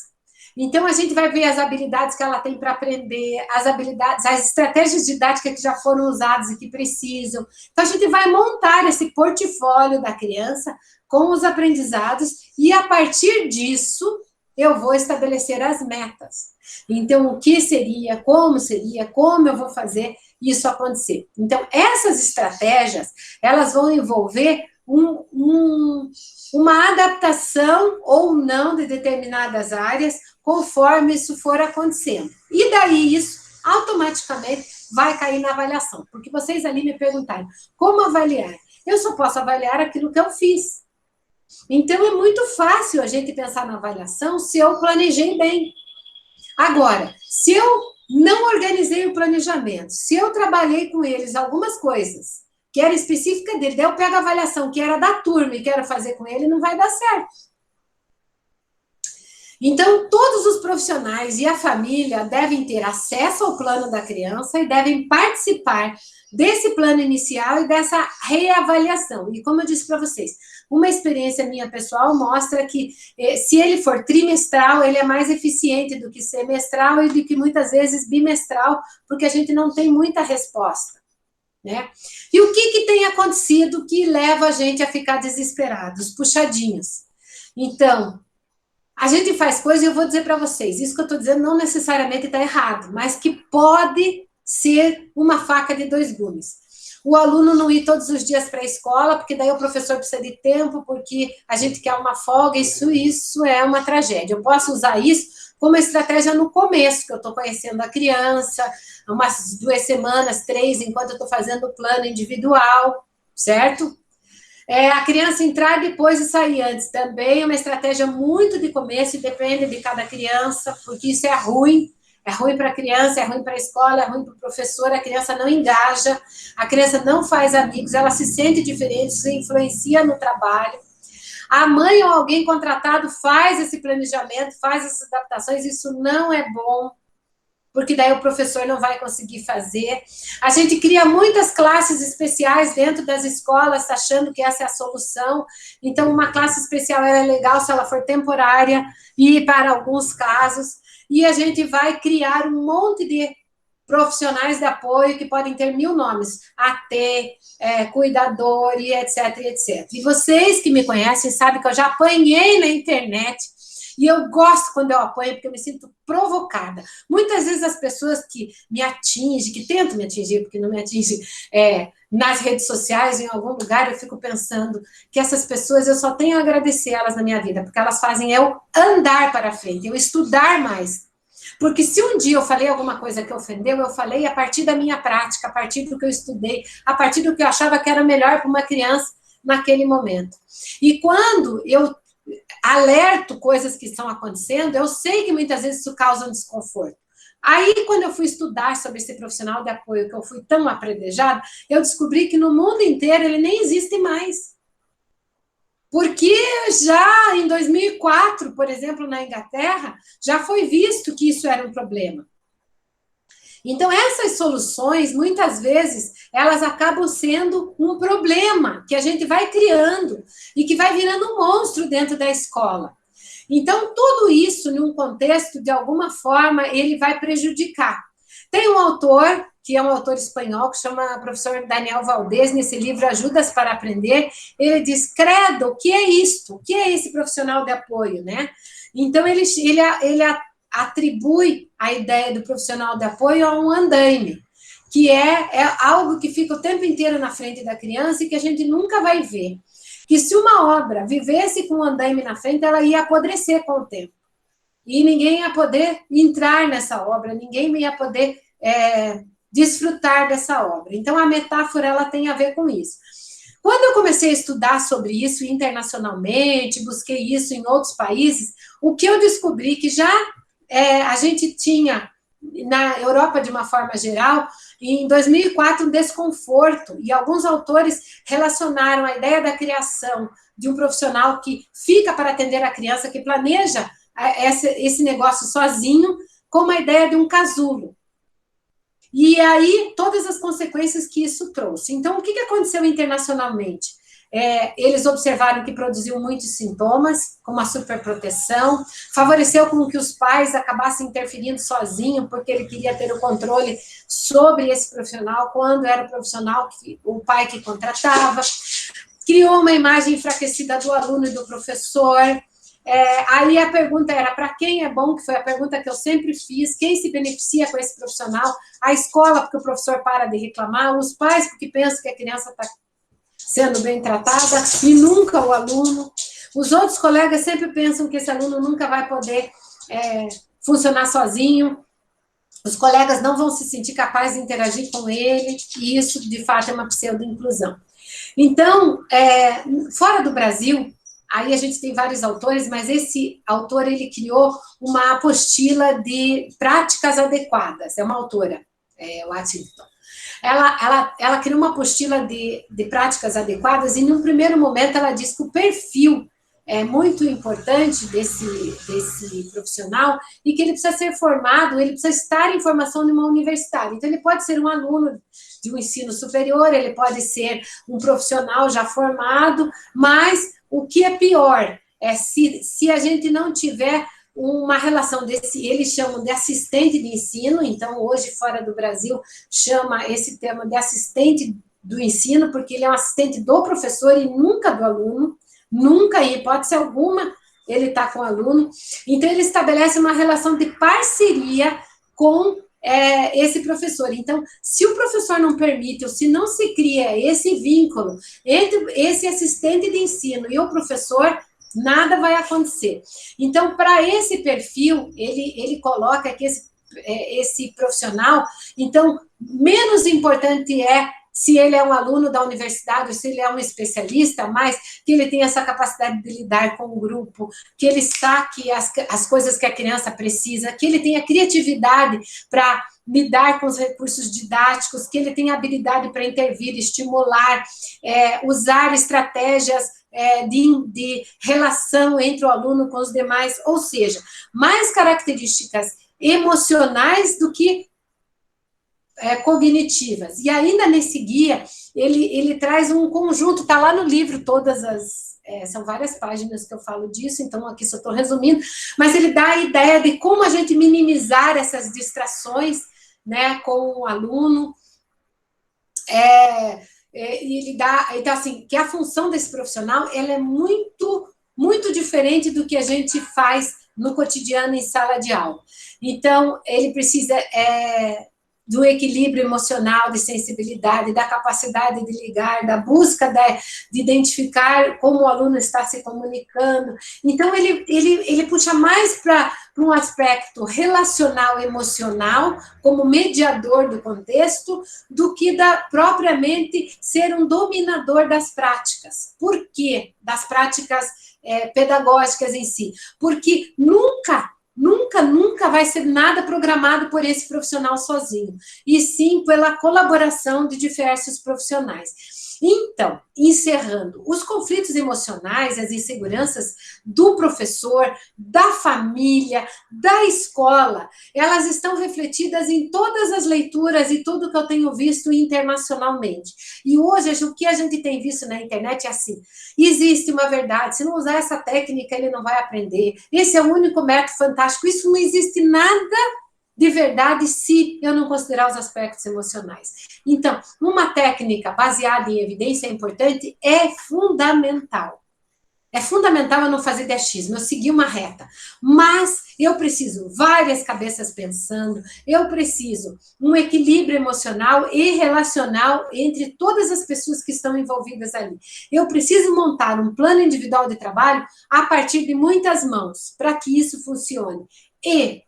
Então, a gente vai ver as habilidades que ela tem para aprender, as habilidades, as estratégias didáticas que já foram usadas e que precisam. Então, a gente vai montar esse portfólio da criança com os aprendizados e, a partir disso, eu vou estabelecer as metas. Então, o que seria, como eu vou fazer isso acontecer. Então, essas estratégias, elas vão envolver uma adaptação ou não de determinadas áreas, conforme isso for acontecendo. E daí isso, automaticamente, vai cair na avaliação. Porque vocês ali me perguntaram, como avaliar? Eu só posso avaliar aquilo que eu fiz. Então, é muito fácil a gente pensar na avaliação se eu planejei bem. Agora, se eu não organizei o planejamento, se eu trabalhei com eles algumas coisas que era específica dele, daí eu pego a avaliação que era da turma e quero fazer com ele, não vai dar certo. Então, todos os profissionais e a família devem ter acesso ao plano da criança e devem participar desse plano inicial e dessa reavaliação. E como eu disse para vocês, uma experiência minha pessoal mostra que se ele for trimestral, ele é mais eficiente do que semestral e do que muitas vezes bimestral, porque a gente não tem muita resposta, né? E o que tem acontecido que leva a gente a ficar desesperado? Os puxadinhos. Então, a gente faz coisa, e eu vou dizer para vocês, isso que eu estou dizendo não necessariamente está errado, mas que pode ser uma faca de dois gumes. O aluno não ir todos os dias para a escola, porque daí o professor precisa de tempo, porque a gente quer uma folga, isso é uma tragédia. Eu posso usar isso como estratégia no começo, que eu estou conhecendo a criança, umas 2 semanas, 3, enquanto eu estou fazendo o plano individual, certo? A criança entrar depois e sair antes também é uma estratégia muito de começo e depende de cada criança, porque isso é ruim para a criança, é ruim para a escola, é ruim para o professor, a criança não engaja, a criança não faz amigos, ela se sente diferente, isso influencia no trabalho. A mãe ou alguém contratado faz esse planejamento, faz essas adaptações, isso não é bom, porque daí o professor não vai conseguir fazer. A gente cria muitas classes especiais dentro das escolas, achando que essa é a solução. Então, uma classe especial é legal se ela for temporária e para alguns casos. E a gente vai criar um monte de profissionais de apoio que podem ter 1000 nomes, AT, cuidador e etc, etc. E vocês que me conhecem sabem que eu já apanhei na internet. E eu gosto quando eu apanho, porque eu me sinto provocada. Muitas vezes as pessoas que me atingem, que tentam me atingir, porque não me atingem nas redes sociais, em algum lugar, eu fico pensando que essas pessoas, eu só tenho a agradecer elas na minha vida, porque elas fazem eu andar para frente, eu estudar mais. Porque se um dia eu falei alguma coisa que ofendeu, eu falei a partir da minha prática, a partir do que eu estudei, a partir do que eu achava que era melhor para uma criança naquele momento. E quando eu alerto coisas que estão acontecendo, eu sei que muitas vezes isso causa um desconforto. Aí, quando eu fui estudar sobre esse profissional de apoio, que eu fui tão apredejada, eu descobri que no mundo inteiro ele nem existe mais. Porque já em 2004, por exemplo, na Inglaterra, já foi visto que isso era um problema. Então, essas soluções, muitas vezes, elas acabam sendo um problema que a gente vai criando e que vai virando um monstro dentro da escola. Então, tudo isso, num contexto, de alguma forma, ele vai prejudicar. Tem um autor, que é um autor espanhol, que chama professor Daniel Valdez, nesse livro Ajudas para Aprender, ele diz, credo, o que é isto? O que é esse profissional de apoio, né? Então, ele atribui a ideia do profissional de apoio a um andaime, que é algo que fica o tempo inteiro na frente da criança e que a gente nunca vai ver. Que se uma obra vivesse com um andaime na frente, ela ia apodrecer com o tempo. E ninguém ia poder entrar nessa obra, ninguém ia poder desfrutar dessa obra. Então, a metáfora ela tem a ver com isso. Quando eu comecei a estudar sobre isso internacionalmente, busquei isso em outros países, o que eu descobri que já a gente tinha na Europa, de uma forma geral, em 2004, um desconforto, e alguns autores relacionaram a ideia da criação de um profissional que fica para atender a criança, que planeja esse negócio sozinho, como a ideia de um casulo. E aí, todas as consequências que isso trouxe. Então, o que aconteceu internacionalmente? Eles observaram que produziu muitos sintomas, como a superproteção, favoreceu com que os pais acabassem interferindo sozinhos, porque ele queria ter o controle sobre esse profissional, quando era o profissional, o pai que contratava, criou uma imagem enfraquecida do aluno e do professor. Aí a pergunta era, para quem é bom, que foi a pergunta que eu sempre fiz, quem se beneficia com esse profissional? A escola, porque o professor para de reclamar, os pais, porque pensam que a criança está sendo bem tratada, e nunca o aluno. Os outros colegas sempre pensam que esse aluno nunca vai poder funcionar sozinho, os colegas não vão se sentir capazes de interagir com ele, e isso, de fato, é uma pseudo-inclusão. Então, fora do Brasil, aí a gente tem vários autores, mas esse autor, ele criou uma apostila de práticas adequadas, é uma autora, Waddington. Ela criou uma apostila de práticas adequadas, e, num primeiro momento, ela diz que o perfil é muito importante desse profissional, e que ele precisa ser formado, ele precisa estar em formação numa universidade. Então, ele pode ser um aluno de um ensino superior, ele pode ser um profissional já formado, mas o que é pior é se a gente não tiver uma relação desse, eles chamam de assistente de ensino, então hoje fora do Brasil chama esse termo de assistente do ensino, porque ele é um assistente do professor e nunca do aluno, nunca, em hipótese alguma, ele está com o aluno. Então ele estabelece uma relação de parceria com esse professor. Então, se o professor não permite, ou se não se cria esse vínculo entre esse assistente de ensino e o professor, nada vai acontecer. Então, para esse perfil, ele coloca que esse profissional, então, menos importante é se ele é um aluno da universidade ou se ele é um especialista, mas que ele tem essa capacidade de lidar com o grupo, que ele saque as coisas que a criança precisa, que ele tenha criatividade para lidar com os recursos didáticos, que ele tenha habilidade para intervir, estimular, usar estratégias de relação entre o aluno com os demais, ou seja, mais características emocionais do que cognitivas. E ainda nesse guia, ele traz um conjunto, está lá no livro, todas as... são várias páginas que eu falo disso, então aqui só estou resumindo, mas ele dá a ideia de como a gente minimizar essas distrações, né, com o aluno, ele dá, então assim, que a função desse profissional, ela é muito, muito diferente do que a gente faz no cotidiano em sala de aula. Então, ele precisa do equilíbrio emocional, de sensibilidade, da capacidade de ligar, da busca de identificar como o aluno está se comunicando. Então, ele puxa mais para um aspecto relacional, emocional, como mediador do contexto, do que propriamente ser um dominador das práticas. Por quê? Das práticas pedagógicas em si. Porque nunca vai ser nada programado por esse profissional sozinho, e sim pela colaboração de diversos profissionais. Então, encerrando, os conflitos emocionais, as inseguranças do professor, da família, da escola, elas estão refletidas em todas as leituras e tudo que eu tenho visto internacionalmente. E hoje, o que a gente tem visto na internet é assim, existe uma verdade, se não usar essa técnica, ele não vai aprender, esse é o único método fantástico, isso não existe nada de verdade se eu não considerar os aspectos emocionais. Então, uma técnica baseada em evidência é importante, é fundamental. É fundamental eu não fazer de achismo, eu seguir uma reta. Mas eu preciso várias cabeças pensando, eu preciso um equilíbrio emocional e relacional entre todas as pessoas que estão envolvidas ali. Eu preciso montar um plano individual de trabalho a partir de muitas mãos, para que isso funcione. E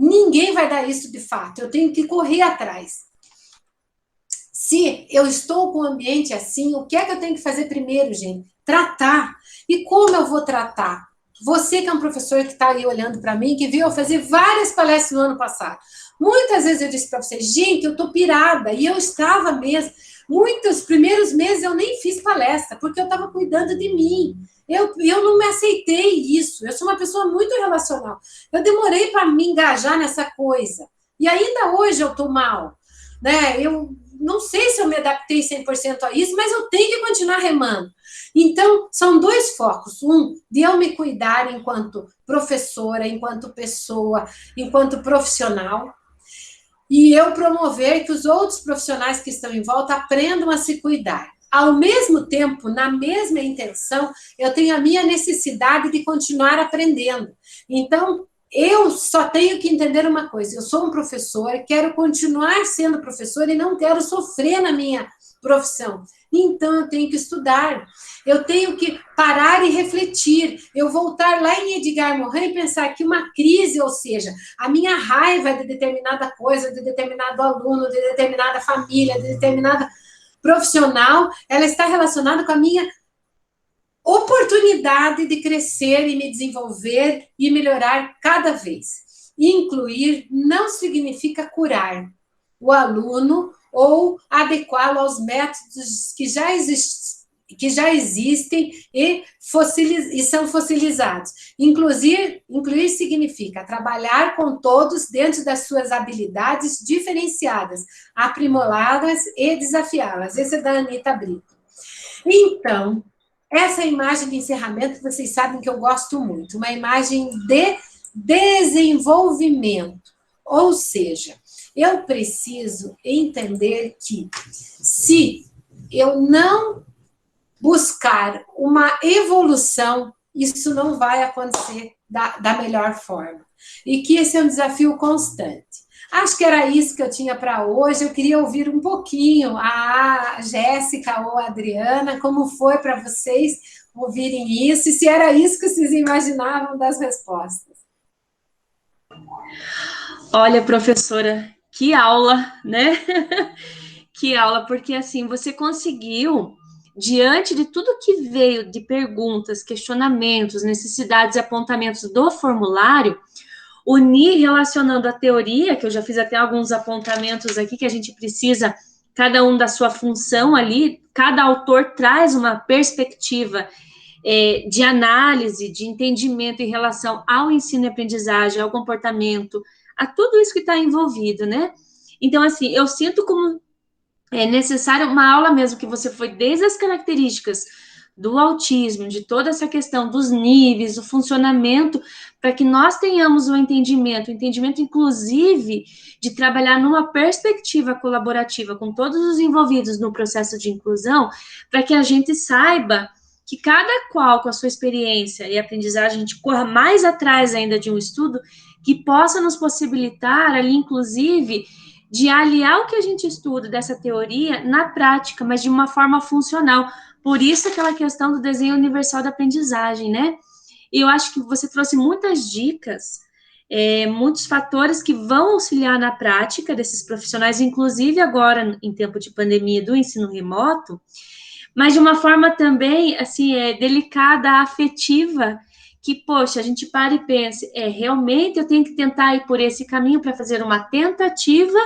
ninguém vai dar isso de fato, eu tenho que correr atrás. Se eu estou com um ambiente assim, o que é que eu tenho que fazer primeiro, gente? Tratar. E como eu vou tratar? você que é um professor que está aí olhando para mim, que viu eu fazer várias palestras no ano passado. Muitas vezes eu disse para você, gente, eu estou pirada, e eu estava mesmo. Muitos primeiros meses eu nem fiz palestra, porque eu estava cuidando de mim. Eu não me aceitei isso. Eu sou uma pessoa muito relacional. Eu demorei para me engajar nessa coisa. E ainda hoje eu estou mal. Né? Eu não sei se eu me adaptei 100% a isso, mas eu tenho que continuar remando. Então, são dois focos. Um, de eu me cuidar enquanto professora, enquanto pessoa, enquanto profissional. E eu promover que os outros profissionais que estão em volta aprendam a se cuidar. Ao mesmo tempo, na mesma intenção, eu tenho a minha necessidade de continuar aprendendo. Então, eu só tenho que entender uma coisa, eu sou um professor, quero continuar sendo professor e não quero sofrer na minha profissão. Então, eu tenho que estudar, eu tenho que parar e refletir, eu voltar lá em Edgar Morin e pensar que uma crise, ou seja, a minha raiva de determinada coisa, de determinado aluno, de determinada família, de determinada profissional, ela está relacionada com a minha oportunidade de crescer e me desenvolver e melhorar cada vez. Incluir não significa curar o aluno ou adequá-lo aos métodos que já existem e são fossilizados. Incluir significa trabalhar com todos dentro das suas habilidades diferenciadas, aprimorá-las e desafiá-las. Esse é da Anita Brito. Então, essa imagem de encerramento, vocês sabem que eu gosto muito, uma imagem de desenvolvimento. Ou seja, eu preciso entender que se eu não buscar uma evolução, isso não vai acontecer da melhor forma. E que esse é um desafio constante. Acho que era isso que eu tinha para hoje. Eu queria ouvir um pouquinho a Jéssica ou a Adriana, como foi para vocês ouvirem isso, e se era isso que vocês imaginavam das respostas. Olha, professora, que aula, né? Que aula, porque assim, você conseguiu, diante de tudo que veio de perguntas, questionamentos, necessidades e apontamentos do formulário, unir relacionando a teoria, que eu já fiz até alguns apontamentos aqui, que a gente precisa, cada um da sua função ali, cada autor traz uma perspectiva de análise, de entendimento em relação ao ensino e aprendizagem, ao comportamento, a tudo isso que está envolvido, né? Então, assim, eu sinto como é necessário uma aula mesmo, que você foi desde as características do autismo, de toda essa questão dos níveis, o funcionamento, para que nós tenhamos o entendimento inclusive de trabalhar numa perspectiva colaborativa com todos os envolvidos no processo de inclusão, para que a gente saiba que cada qual com a sua experiência e aprendizagem, a gente corra mais atrás ainda de um estudo que possa nos possibilitar ali, inclusive, de aliar o que a gente estuda dessa teoria na prática, mas de uma forma funcional. Por isso aquela questão do desenho universal da aprendizagem, né? E eu acho que você trouxe muitas dicas, muitos fatores que vão auxiliar na prática desses profissionais, inclusive agora, em tempo de pandemia do ensino remoto, mas de uma forma também, assim, delicada, afetiva, que, poxa, a gente para e pensa, realmente eu tenho que tentar ir por esse caminho para fazer uma tentativa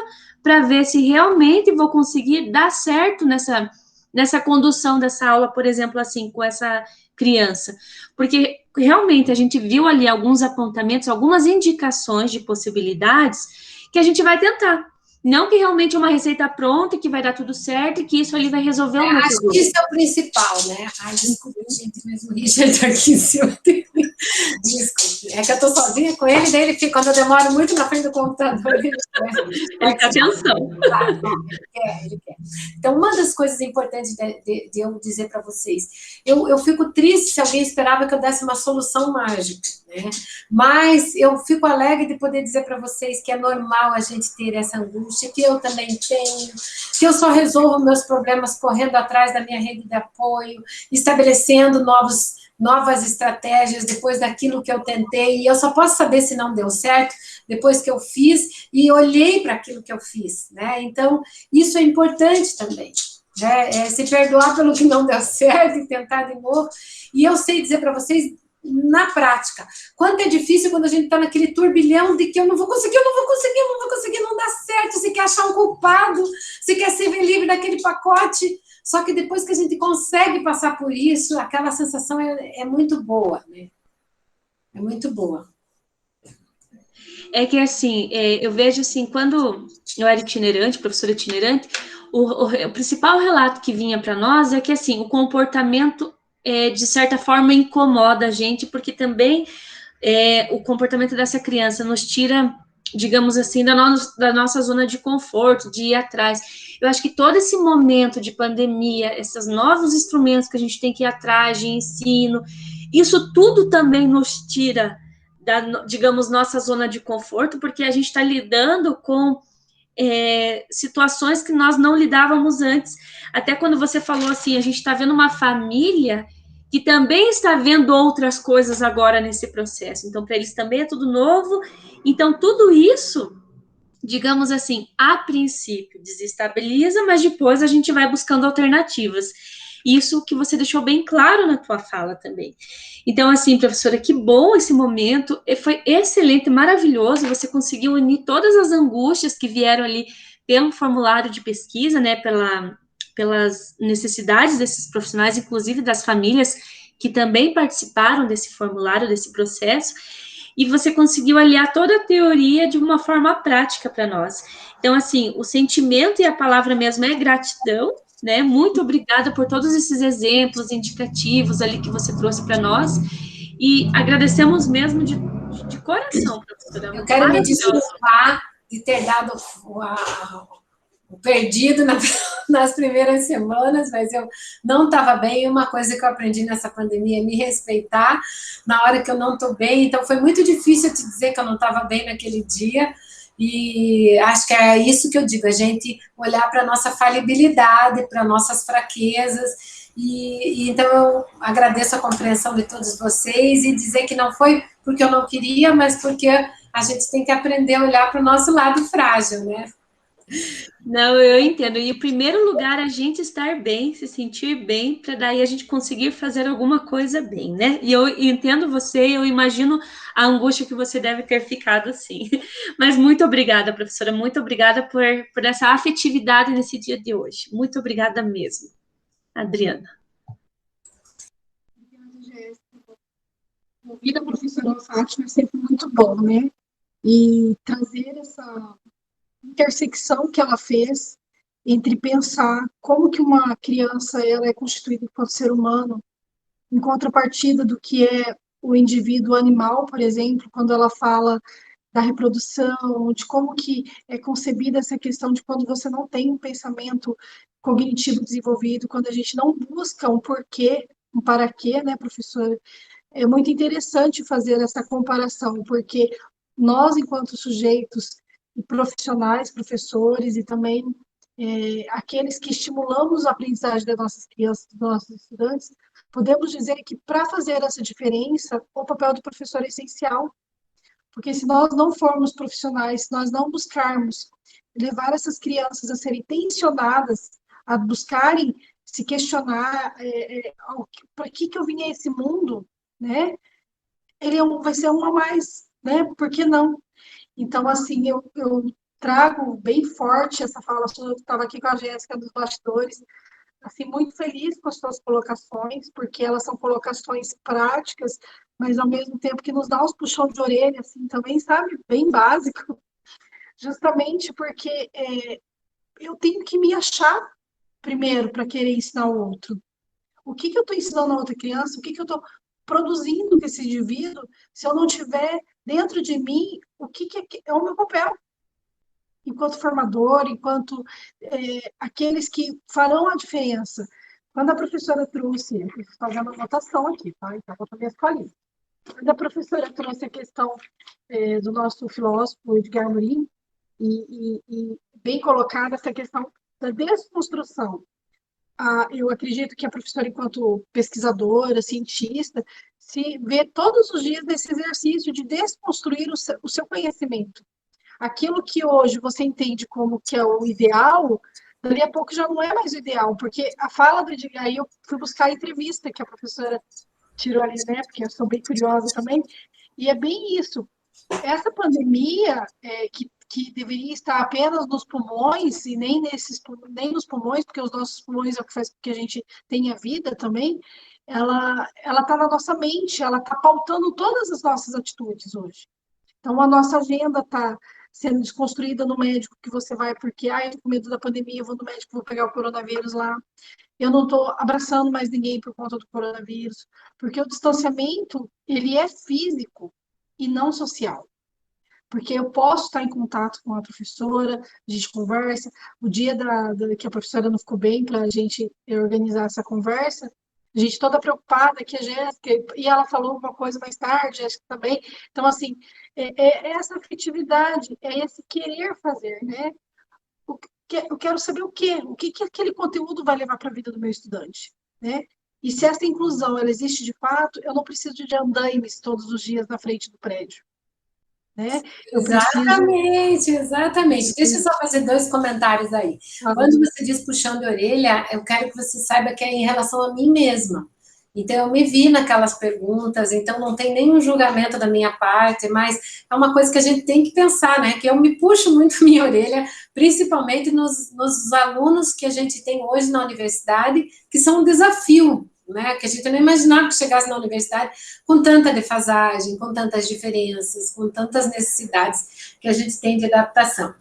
para ver se realmente vou conseguir dar certo nessa condução dessa aula, por exemplo, assim, com essa criança. Porque realmente a gente viu ali alguns apontamentos, algumas indicações de possibilidades que a gente vai tentar. Não que realmente é uma receita pronta, que vai dar tudo certo e que isso ali vai resolver o meu problema. Acho que isso é o principal, né? Ai, desculpa, gente, mas o Richard tá aqui em cima. Desculpe. É que eu tô sozinha com ele, daí ele fica, quando eu demoro muito na frente do computador, ele quer atenção. Ele quer. Então, uma das coisas importantes de eu dizer para vocês, eu fico triste se alguém esperava que eu desse uma solução mágica, né? Mas eu fico alegre de poder dizer para vocês que é normal a gente ter essa angústia, que eu também tenho, que eu só resolvo meus problemas correndo atrás da minha rede de apoio, estabelecendo novas estratégias depois daquilo que eu tentei, e eu só posso saber se não deu certo depois que eu fiz e olhei para aquilo que eu fiz, né? Então, isso é importante também, né? Se perdoar pelo que não deu certo e tentar de novo. E eu sei dizer para vocês, na prática. Quanto é difícil quando a gente está naquele turbilhão de que eu não vou conseguir, não dá certo, você quer achar um culpado, você quer ser livre daquele pacote, só que depois que a gente consegue passar por isso, aquela sensação é muito boa, né? É muito boa. É que, assim, eu vejo, assim, quando eu era itinerante, professora itinerante, o principal relato que vinha para nós é que, assim, o comportamento, de certa forma, incomoda a gente, porque também o comportamento dessa criança nos tira, digamos assim, da nossa zona de conforto, de ir atrás. Eu acho que todo esse momento de pandemia, esses novos instrumentos que a gente tem que ir atrás, de ensino, isso tudo também nos tira da, digamos, nossa zona de conforto, porque a gente está lidando com situações que nós não lidávamos antes. Até quando você falou assim, a gente está vendo uma família que também está vendo outras coisas agora nesse processo. Então, para eles também é tudo novo. Então, tudo isso, digamos assim, a princípio desestabiliza, mas depois a gente vai buscando alternativas. Isso que você deixou bem claro na tua fala também. Então, assim, professora, que bom esse momento, foi excelente, maravilhoso, você conseguiu unir todas as angústias que vieram ali pelo formulário de pesquisa, né, pelas necessidades desses profissionais, inclusive das famílias que também participaram desse formulário, desse processo, e você conseguiu aliar toda a teoria de uma forma prática para nós. Então, assim, o sentimento e a palavra mesmo é gratidão, né? Muito obrigada por todos esses exemplos indicativos ali que você trouxe para nós, e agradecemos mesmo de coração, professora. Eu quero me desculpar de ter dado o perdido nas primeiras semanas, mas eu não estava bem. Uma coisa que eu aprendi nessa pandemia é me respeitar na hora que eu não estou bem. Então, foi muito difícil eu te dizer que eu não estava bem naquele dia. E acho que é isso que eu digo, a gente olhar para a nossa falibilidade, para nossas fraquezas. E então, eu agradeço a compreensão de todos vocês e dizer que não foi porque eu não queria, mas porque a gente tem que aprender a olhar para o nosso lado frágil, né? Não, eu entendo. E, em primeiro lugar, a gente estar bem, se sentir bem, para daí a gente conseguir fazer alguma coisa bem, né? E eu entendo você, eu imagino a angústia que você deve ter ficado assim. Mas muito obrigada, professora, muito obrigada por essa afetividade nesse dia de hoje. Muito obrigada mesmo. Adriana. Obrigada, Jéssica. Ouvir a professora Fátima é sempre muito bom, né? E trazer essa intersecção que ela fez entre pensar como que uma criança ela é constituída enquanto ser humano, em contrapartida do que é o indivíduo animal, por exemplo, quando ela fala da reprodução, de como que é concebida essa questão de quando você não tem um pensamento cognitivo desenvolvido, quando a gente não busca um porquê, um para quê, né, professora? É muito interessante fazer essa comparação, porque nós, enquanto sujeitos e profissionais, professores e também aqueles que estimulamos a aprendizagem das nossas crianças, dos nossos estudantes, podemos dizer que para fazer essa diferença, o papel do professor é essencial, porque se nós não formos profissionais, se nós não buscarmos levar essas crianças a serem tensionadas, a buscarem se questionar para que eu vim a esse mundo, né? Ele vai ser um a mais, né? Por que não? Então, assim, eu trago bem forte essa fala sua, eu estava aqui com a Jéssica dos bastidores, assim, muito feliz com as suas colocações, porque elas são colocações práticas, mas ao mesmo tempo que nos dá uns puxão de orelha, assim, também, sabe, bem básico, justamente porque eu tenho que me achar primeiro para querer ensinar o outro. O que eu estou ensinando a outra criança? O que eu estou produzindo com esse indivíduo? Se eu não tiver dentro de mim, o que é o meu papel? Enquanto formador, enquanto aqueles que farão a diferença. Quando a professora trouxe, eu estou fazendo anotação aqui, tá? Então, vou fazer a escolinha. Quando a professora trouxe a questão do nosso filósofo Edgar Morin, e bem colocada essa questão da desconstrução. Eu acredito que a professora, enquanto pesquisadora, cientista, se vê todos os dias nesse exercício de desconstruir o seu conhecimento. Aquilo que hoje você entende como que é o ideal, dali a pouco já não é mais o ideal, porque a fala do Edgar, aí eu fui buscar a entrevista que a professora tirou ali, né? Porque eu sou bem curiosa também. E é bem isso. Essa pandemia, que deveria estar apenas nos pulmões, e nem nos pulmões, porque os nossos pulmões é o que faz com que a gente tenha vida também, ela está na nossa mente, ela está pautando todas as nossas atitudes hoje. Então, a nossa agenda está sendo desconstruída no médico, que você vai porque, eu tô com medo da pandemia, eu vou no médico, vou pegar o coronavírus lá. Eu não estou abraçando mais ninguém por conta do coronavírus, porque o distanciamento, ele é físico e não social. Porque eu posso estar em contato com a professora, a gente conversa, o dia que a professora não ficou bem para a gente organizar essa conversa, a gente toda preocupada que a Jéssica, e ela falou uma coisa mais tarde, a Jéssica também. Então, assim, é essa afetividade, é esse querer fazer, né? Eu quero saber o que aquele conteúdo vai levar para a vida do meu estudante, né? E se essa inclusão ela existe de fato, eu não preciso de andaimes todos os dias na frente do prédio, né? Eu preciso. Exatamente, exatamente. Deixa eu só fazer 2 comentários aí. Quando você diz puxando a orelha, eu quero que você saiba que é em relação a mim mesma. Então, eu me vi naquelas perguntas, então não tem nenhum julgamento da minha parte, mas é uma coisa que a gente tem que pensar, né? Que eu me puxo muito minha orelha, principalmente nos alunos que a gente tem hoje na universidade, que são um desafio, né? Que a gente não imaginava que chegasse na universidade com tanta defasagem, com tantas diferenças, com tantas necessidades que a gente tem de adaptação.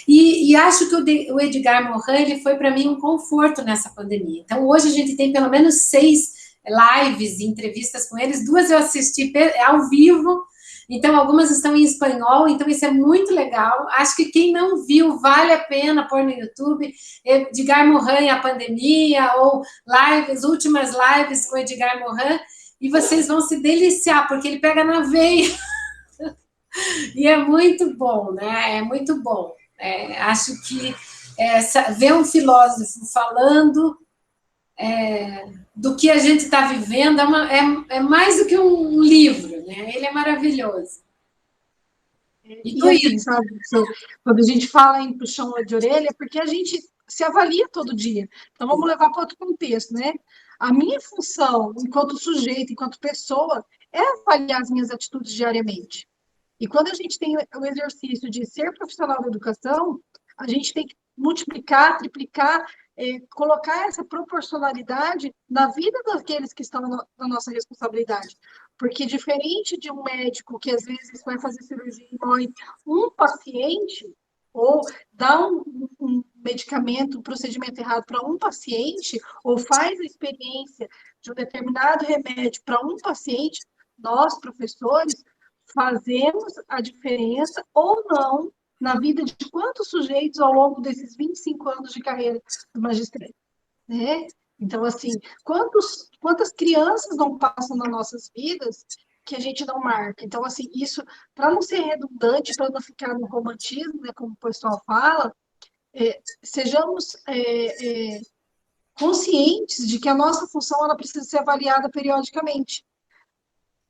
E acho que o Edgar Morin, ele foi para mim um conforto nessa pandemia. Então, hoje a gente tem pelo menos 6 lives, entrevistas com eles, 2 eu assisti ao vivo, então algumas estão em espanhol, então isso é muito legal. Acho que quem não viu, vale a pena pôr no YouTube, Edgar Morin, a pandemia, ou últimas lives com Edgar Morin, e vocês vão se deliciar, porque ele pega na veia. E é muito bom, né? É muito bom. Acho que ver um filósofo falando do que a gente está vivendo é mais do que um livro, né? Ele é maravilhoso. E assim, sabe, quando a gente fala em puxão de orelha, é porque a gente se avalia todo dia. Então, vamos levar para outro contexto, né? A minha função, enquanto sujeito, enquanto pessoa, é avaliar as minhas atitudes diariamente. E quando a gente tem o exercício de ser profissional da educação, a gente tem que multiplicar, triplicar, colocar essa proporcionalidade na vida daqueles que estão na nossa responsabilidade. Porque diferente de um médico que às vezes vai fazer cirurgia e morre um paciente, ou dá um medicamento, um procedimento errado para um paciente, ou faz a experiência de um determinado remédio para um paciente, nós, professores, fazemos a diferença ou não na vida de quantos sujeitos ao longo desses 25 anos de carreira do magistério, né? Então, assim, quantas crianças não passam nas nossas vidas que a gente não marca? Então, assim, isso, para não ser redundante, para não ficar no romantismo, né, como o pessoal fala, sejamos conscientes de que a nossa função ela precisa ser avaliada periodicamente.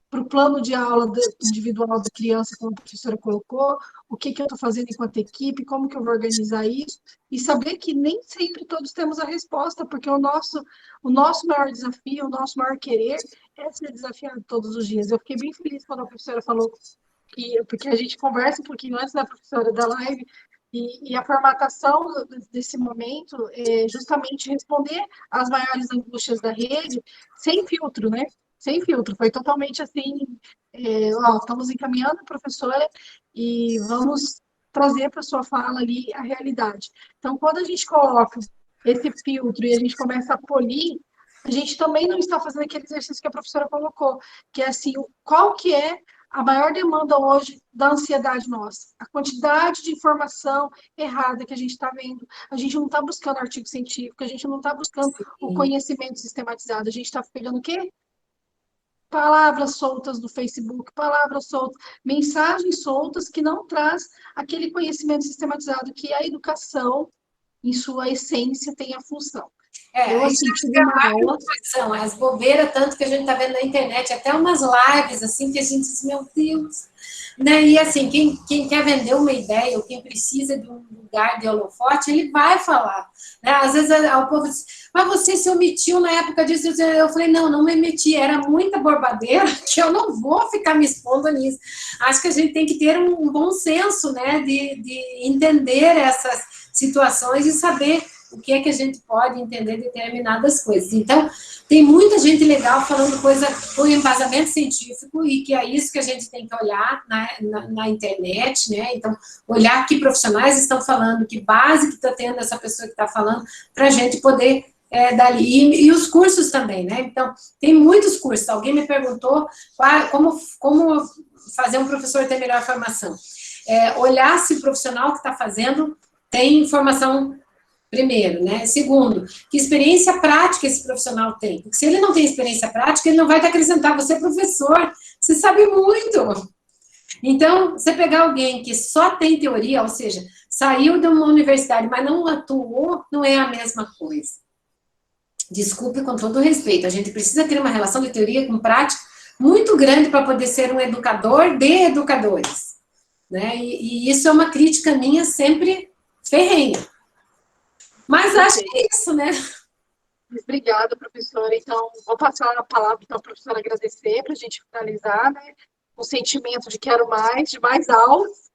Para o plano de aula individual da criança, como a professora colocou, o que eu estou fazendo enquanto equipe, como que eu vou organizar isso, e saber que nem sempre todos temos a resposta, porque o nosso maior desafio, o nosso maior querer é ser desafiado todos os dias. Eu fiquei bem feliz quando a professora falou, porque a gente conversa um pouquinho antes da professora da live, e a formatação desse momento é justamente responder às maiores angústias da rede sem filtro, né? Sem filtro, foi totalmente assim, estamos encaminhando a professora e vamos trazer para a sua fala ali a realidade. Então, quando a gente coloca esse filtro e a gente começa a polir, a gente também não está fazendo aquele exercício que a professora colocou, que é assim, qual que é a maior demanda hoje da ansiedade nossa? A quantidade de informação errada que a gente está vendo. A gente não está buscando artigo científico, a gente não está buscando o conhecimento sistematizado, a gente está pegando o quê? Palavras soltas do Facebook, palavras soltas, mensagens soltas que não traz aquele conhecimento sistematizado que a educação, em sua essência, tem a função. Eu, assim, tive uma aula... São as bobeiras, tanto que a gente está vendo na internet, até umas lives, assim, que a gente diz, meu Deus... Né? E, assim, quem quer vender uma ideia, ou quem precisa de um lugar de holofote, ele vai falar. Né? Às vezes, o povo diz, mas você se omitiu na época disso. Eu falei, não me omiti, era muita borbadeira, que eu não vou ficar me expondo nisso. Acho que a gente tem que ter um bom senso, né, de entender essas situações e saber o que é que a gente pode entender de determinadas coisas. Então, tem muita gente legal falando coisa com embasamento científico e que é isso que a gente tem que olhar na internet, né? Então, olhar que profissionais estão falando, que base que está tendo essa pessoa que está falando, para a gente poder dali. E os cursos também, né? Então, tem muitos cursos. Alguém me perguntou como fazer um professor ter melhor formação. Olhar se o profissional que está fazendo tem formação primeiro, né? Segundo, que experiência prática esse profissional tem? Porque se ele não tem experiência prática, ele não vai te acrescentar. Você é professor, você sabe muito. Então, você pegar alguém que só tem teoria, ou seja, saiu de uma universidade, mas não atuou, não é a mesma coisa. Desculpe com todo respeito, a gente precisa ter uma relação de teoria com prática muito grande para poder ser um educador de educadores. Né? E isso é uma crítica minha sempre ferrenha. Mas acho que é isso, né? Obrigada, professora. Então, vou passar a palavra para a professora agradecer, para a gente finalizar, né? O sentimento de quero mais, de mais aulas,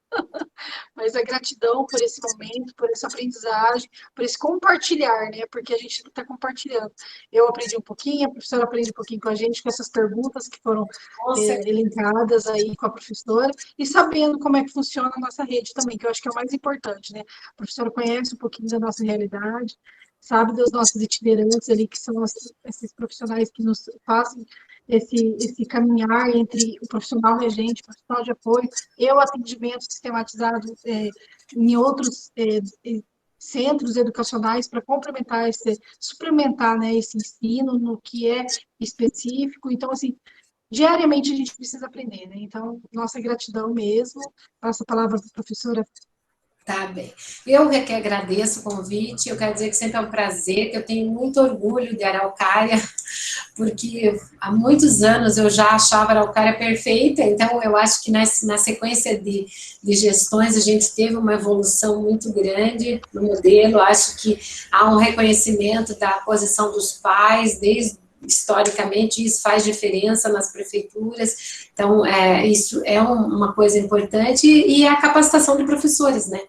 mas a gratidão por esse momento, por essa aprendizagem, por esse compartilhar, né? Porque a gente está compartilhando. Eu aprendi um pouquinho, a professora aprende um pouquinho com a gente, com essas perguntas que foram elencadas aí com a professora, e sabendo como é que funciona a nossa rede também, que eu acho que é o mais importante, né? A professora conhece um pouquinho da nossa realidade, sabe dos nossos itinerantes ali, que são esses profissionais que nos fazem esse caminhar entre o profissional regente, o profissional de apoio, e o atendimento sistematizado em outros centros educacionais para complementar, suplementar, né, esse ensino no que é específico. Então, assim, diariamente a gente precisa aprender, né? Então, nossa gratidão mesmo. Passo a palavra para a professora. Tá bem. Eu que agradeço o convite, eu quero dizer que sempre é um prazer, que eu tenho muito orgulho de Araucária, porque há muitos anos eu já achava a Araucária perfeita, então eu acho que na sequência de gestões a gente teve uma evolução muito grande no modelo, acho que há um reconhecimento da posição dos pais, desde historicamente, isso faz diferença nas prefeituras, então isso é uma coisa importante, e a capacitação de professores, né?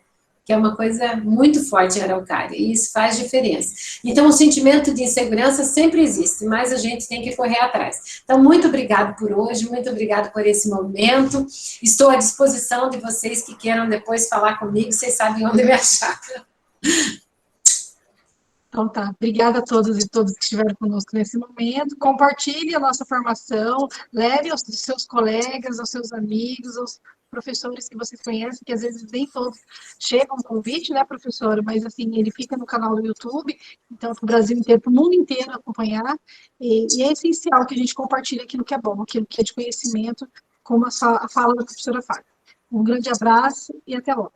Que é uma coisa muito forte em Araucária, e isso faz diferença. Então, o sentimento de insegurança sempre existe, mas a gente tem que correr atrás. Então, muito obrigado por hoje, muito obrigado por esse momento, estou à disposição de vocês que queiram depois falar comigo, vocês sabem onde me achar. Então tá, obrigada a todos e todas que estiveram conosco nesse momento. Compartilhe a nossa formação, leve aos seus colegas, aos seus amigos, aos professores que vocês conhecem, que às vezes nem todos chegam no convite, né, professora? Mas assim, ele fica no canal do YouTube, então para o Brasil inteiro, para o mundo inteiro acompanhar, e é essencial que a gente compartilhe aquilo que é bom, aquilo que é de conhecimento, como a fala da professora Fábio. Um grande abraço e até logo.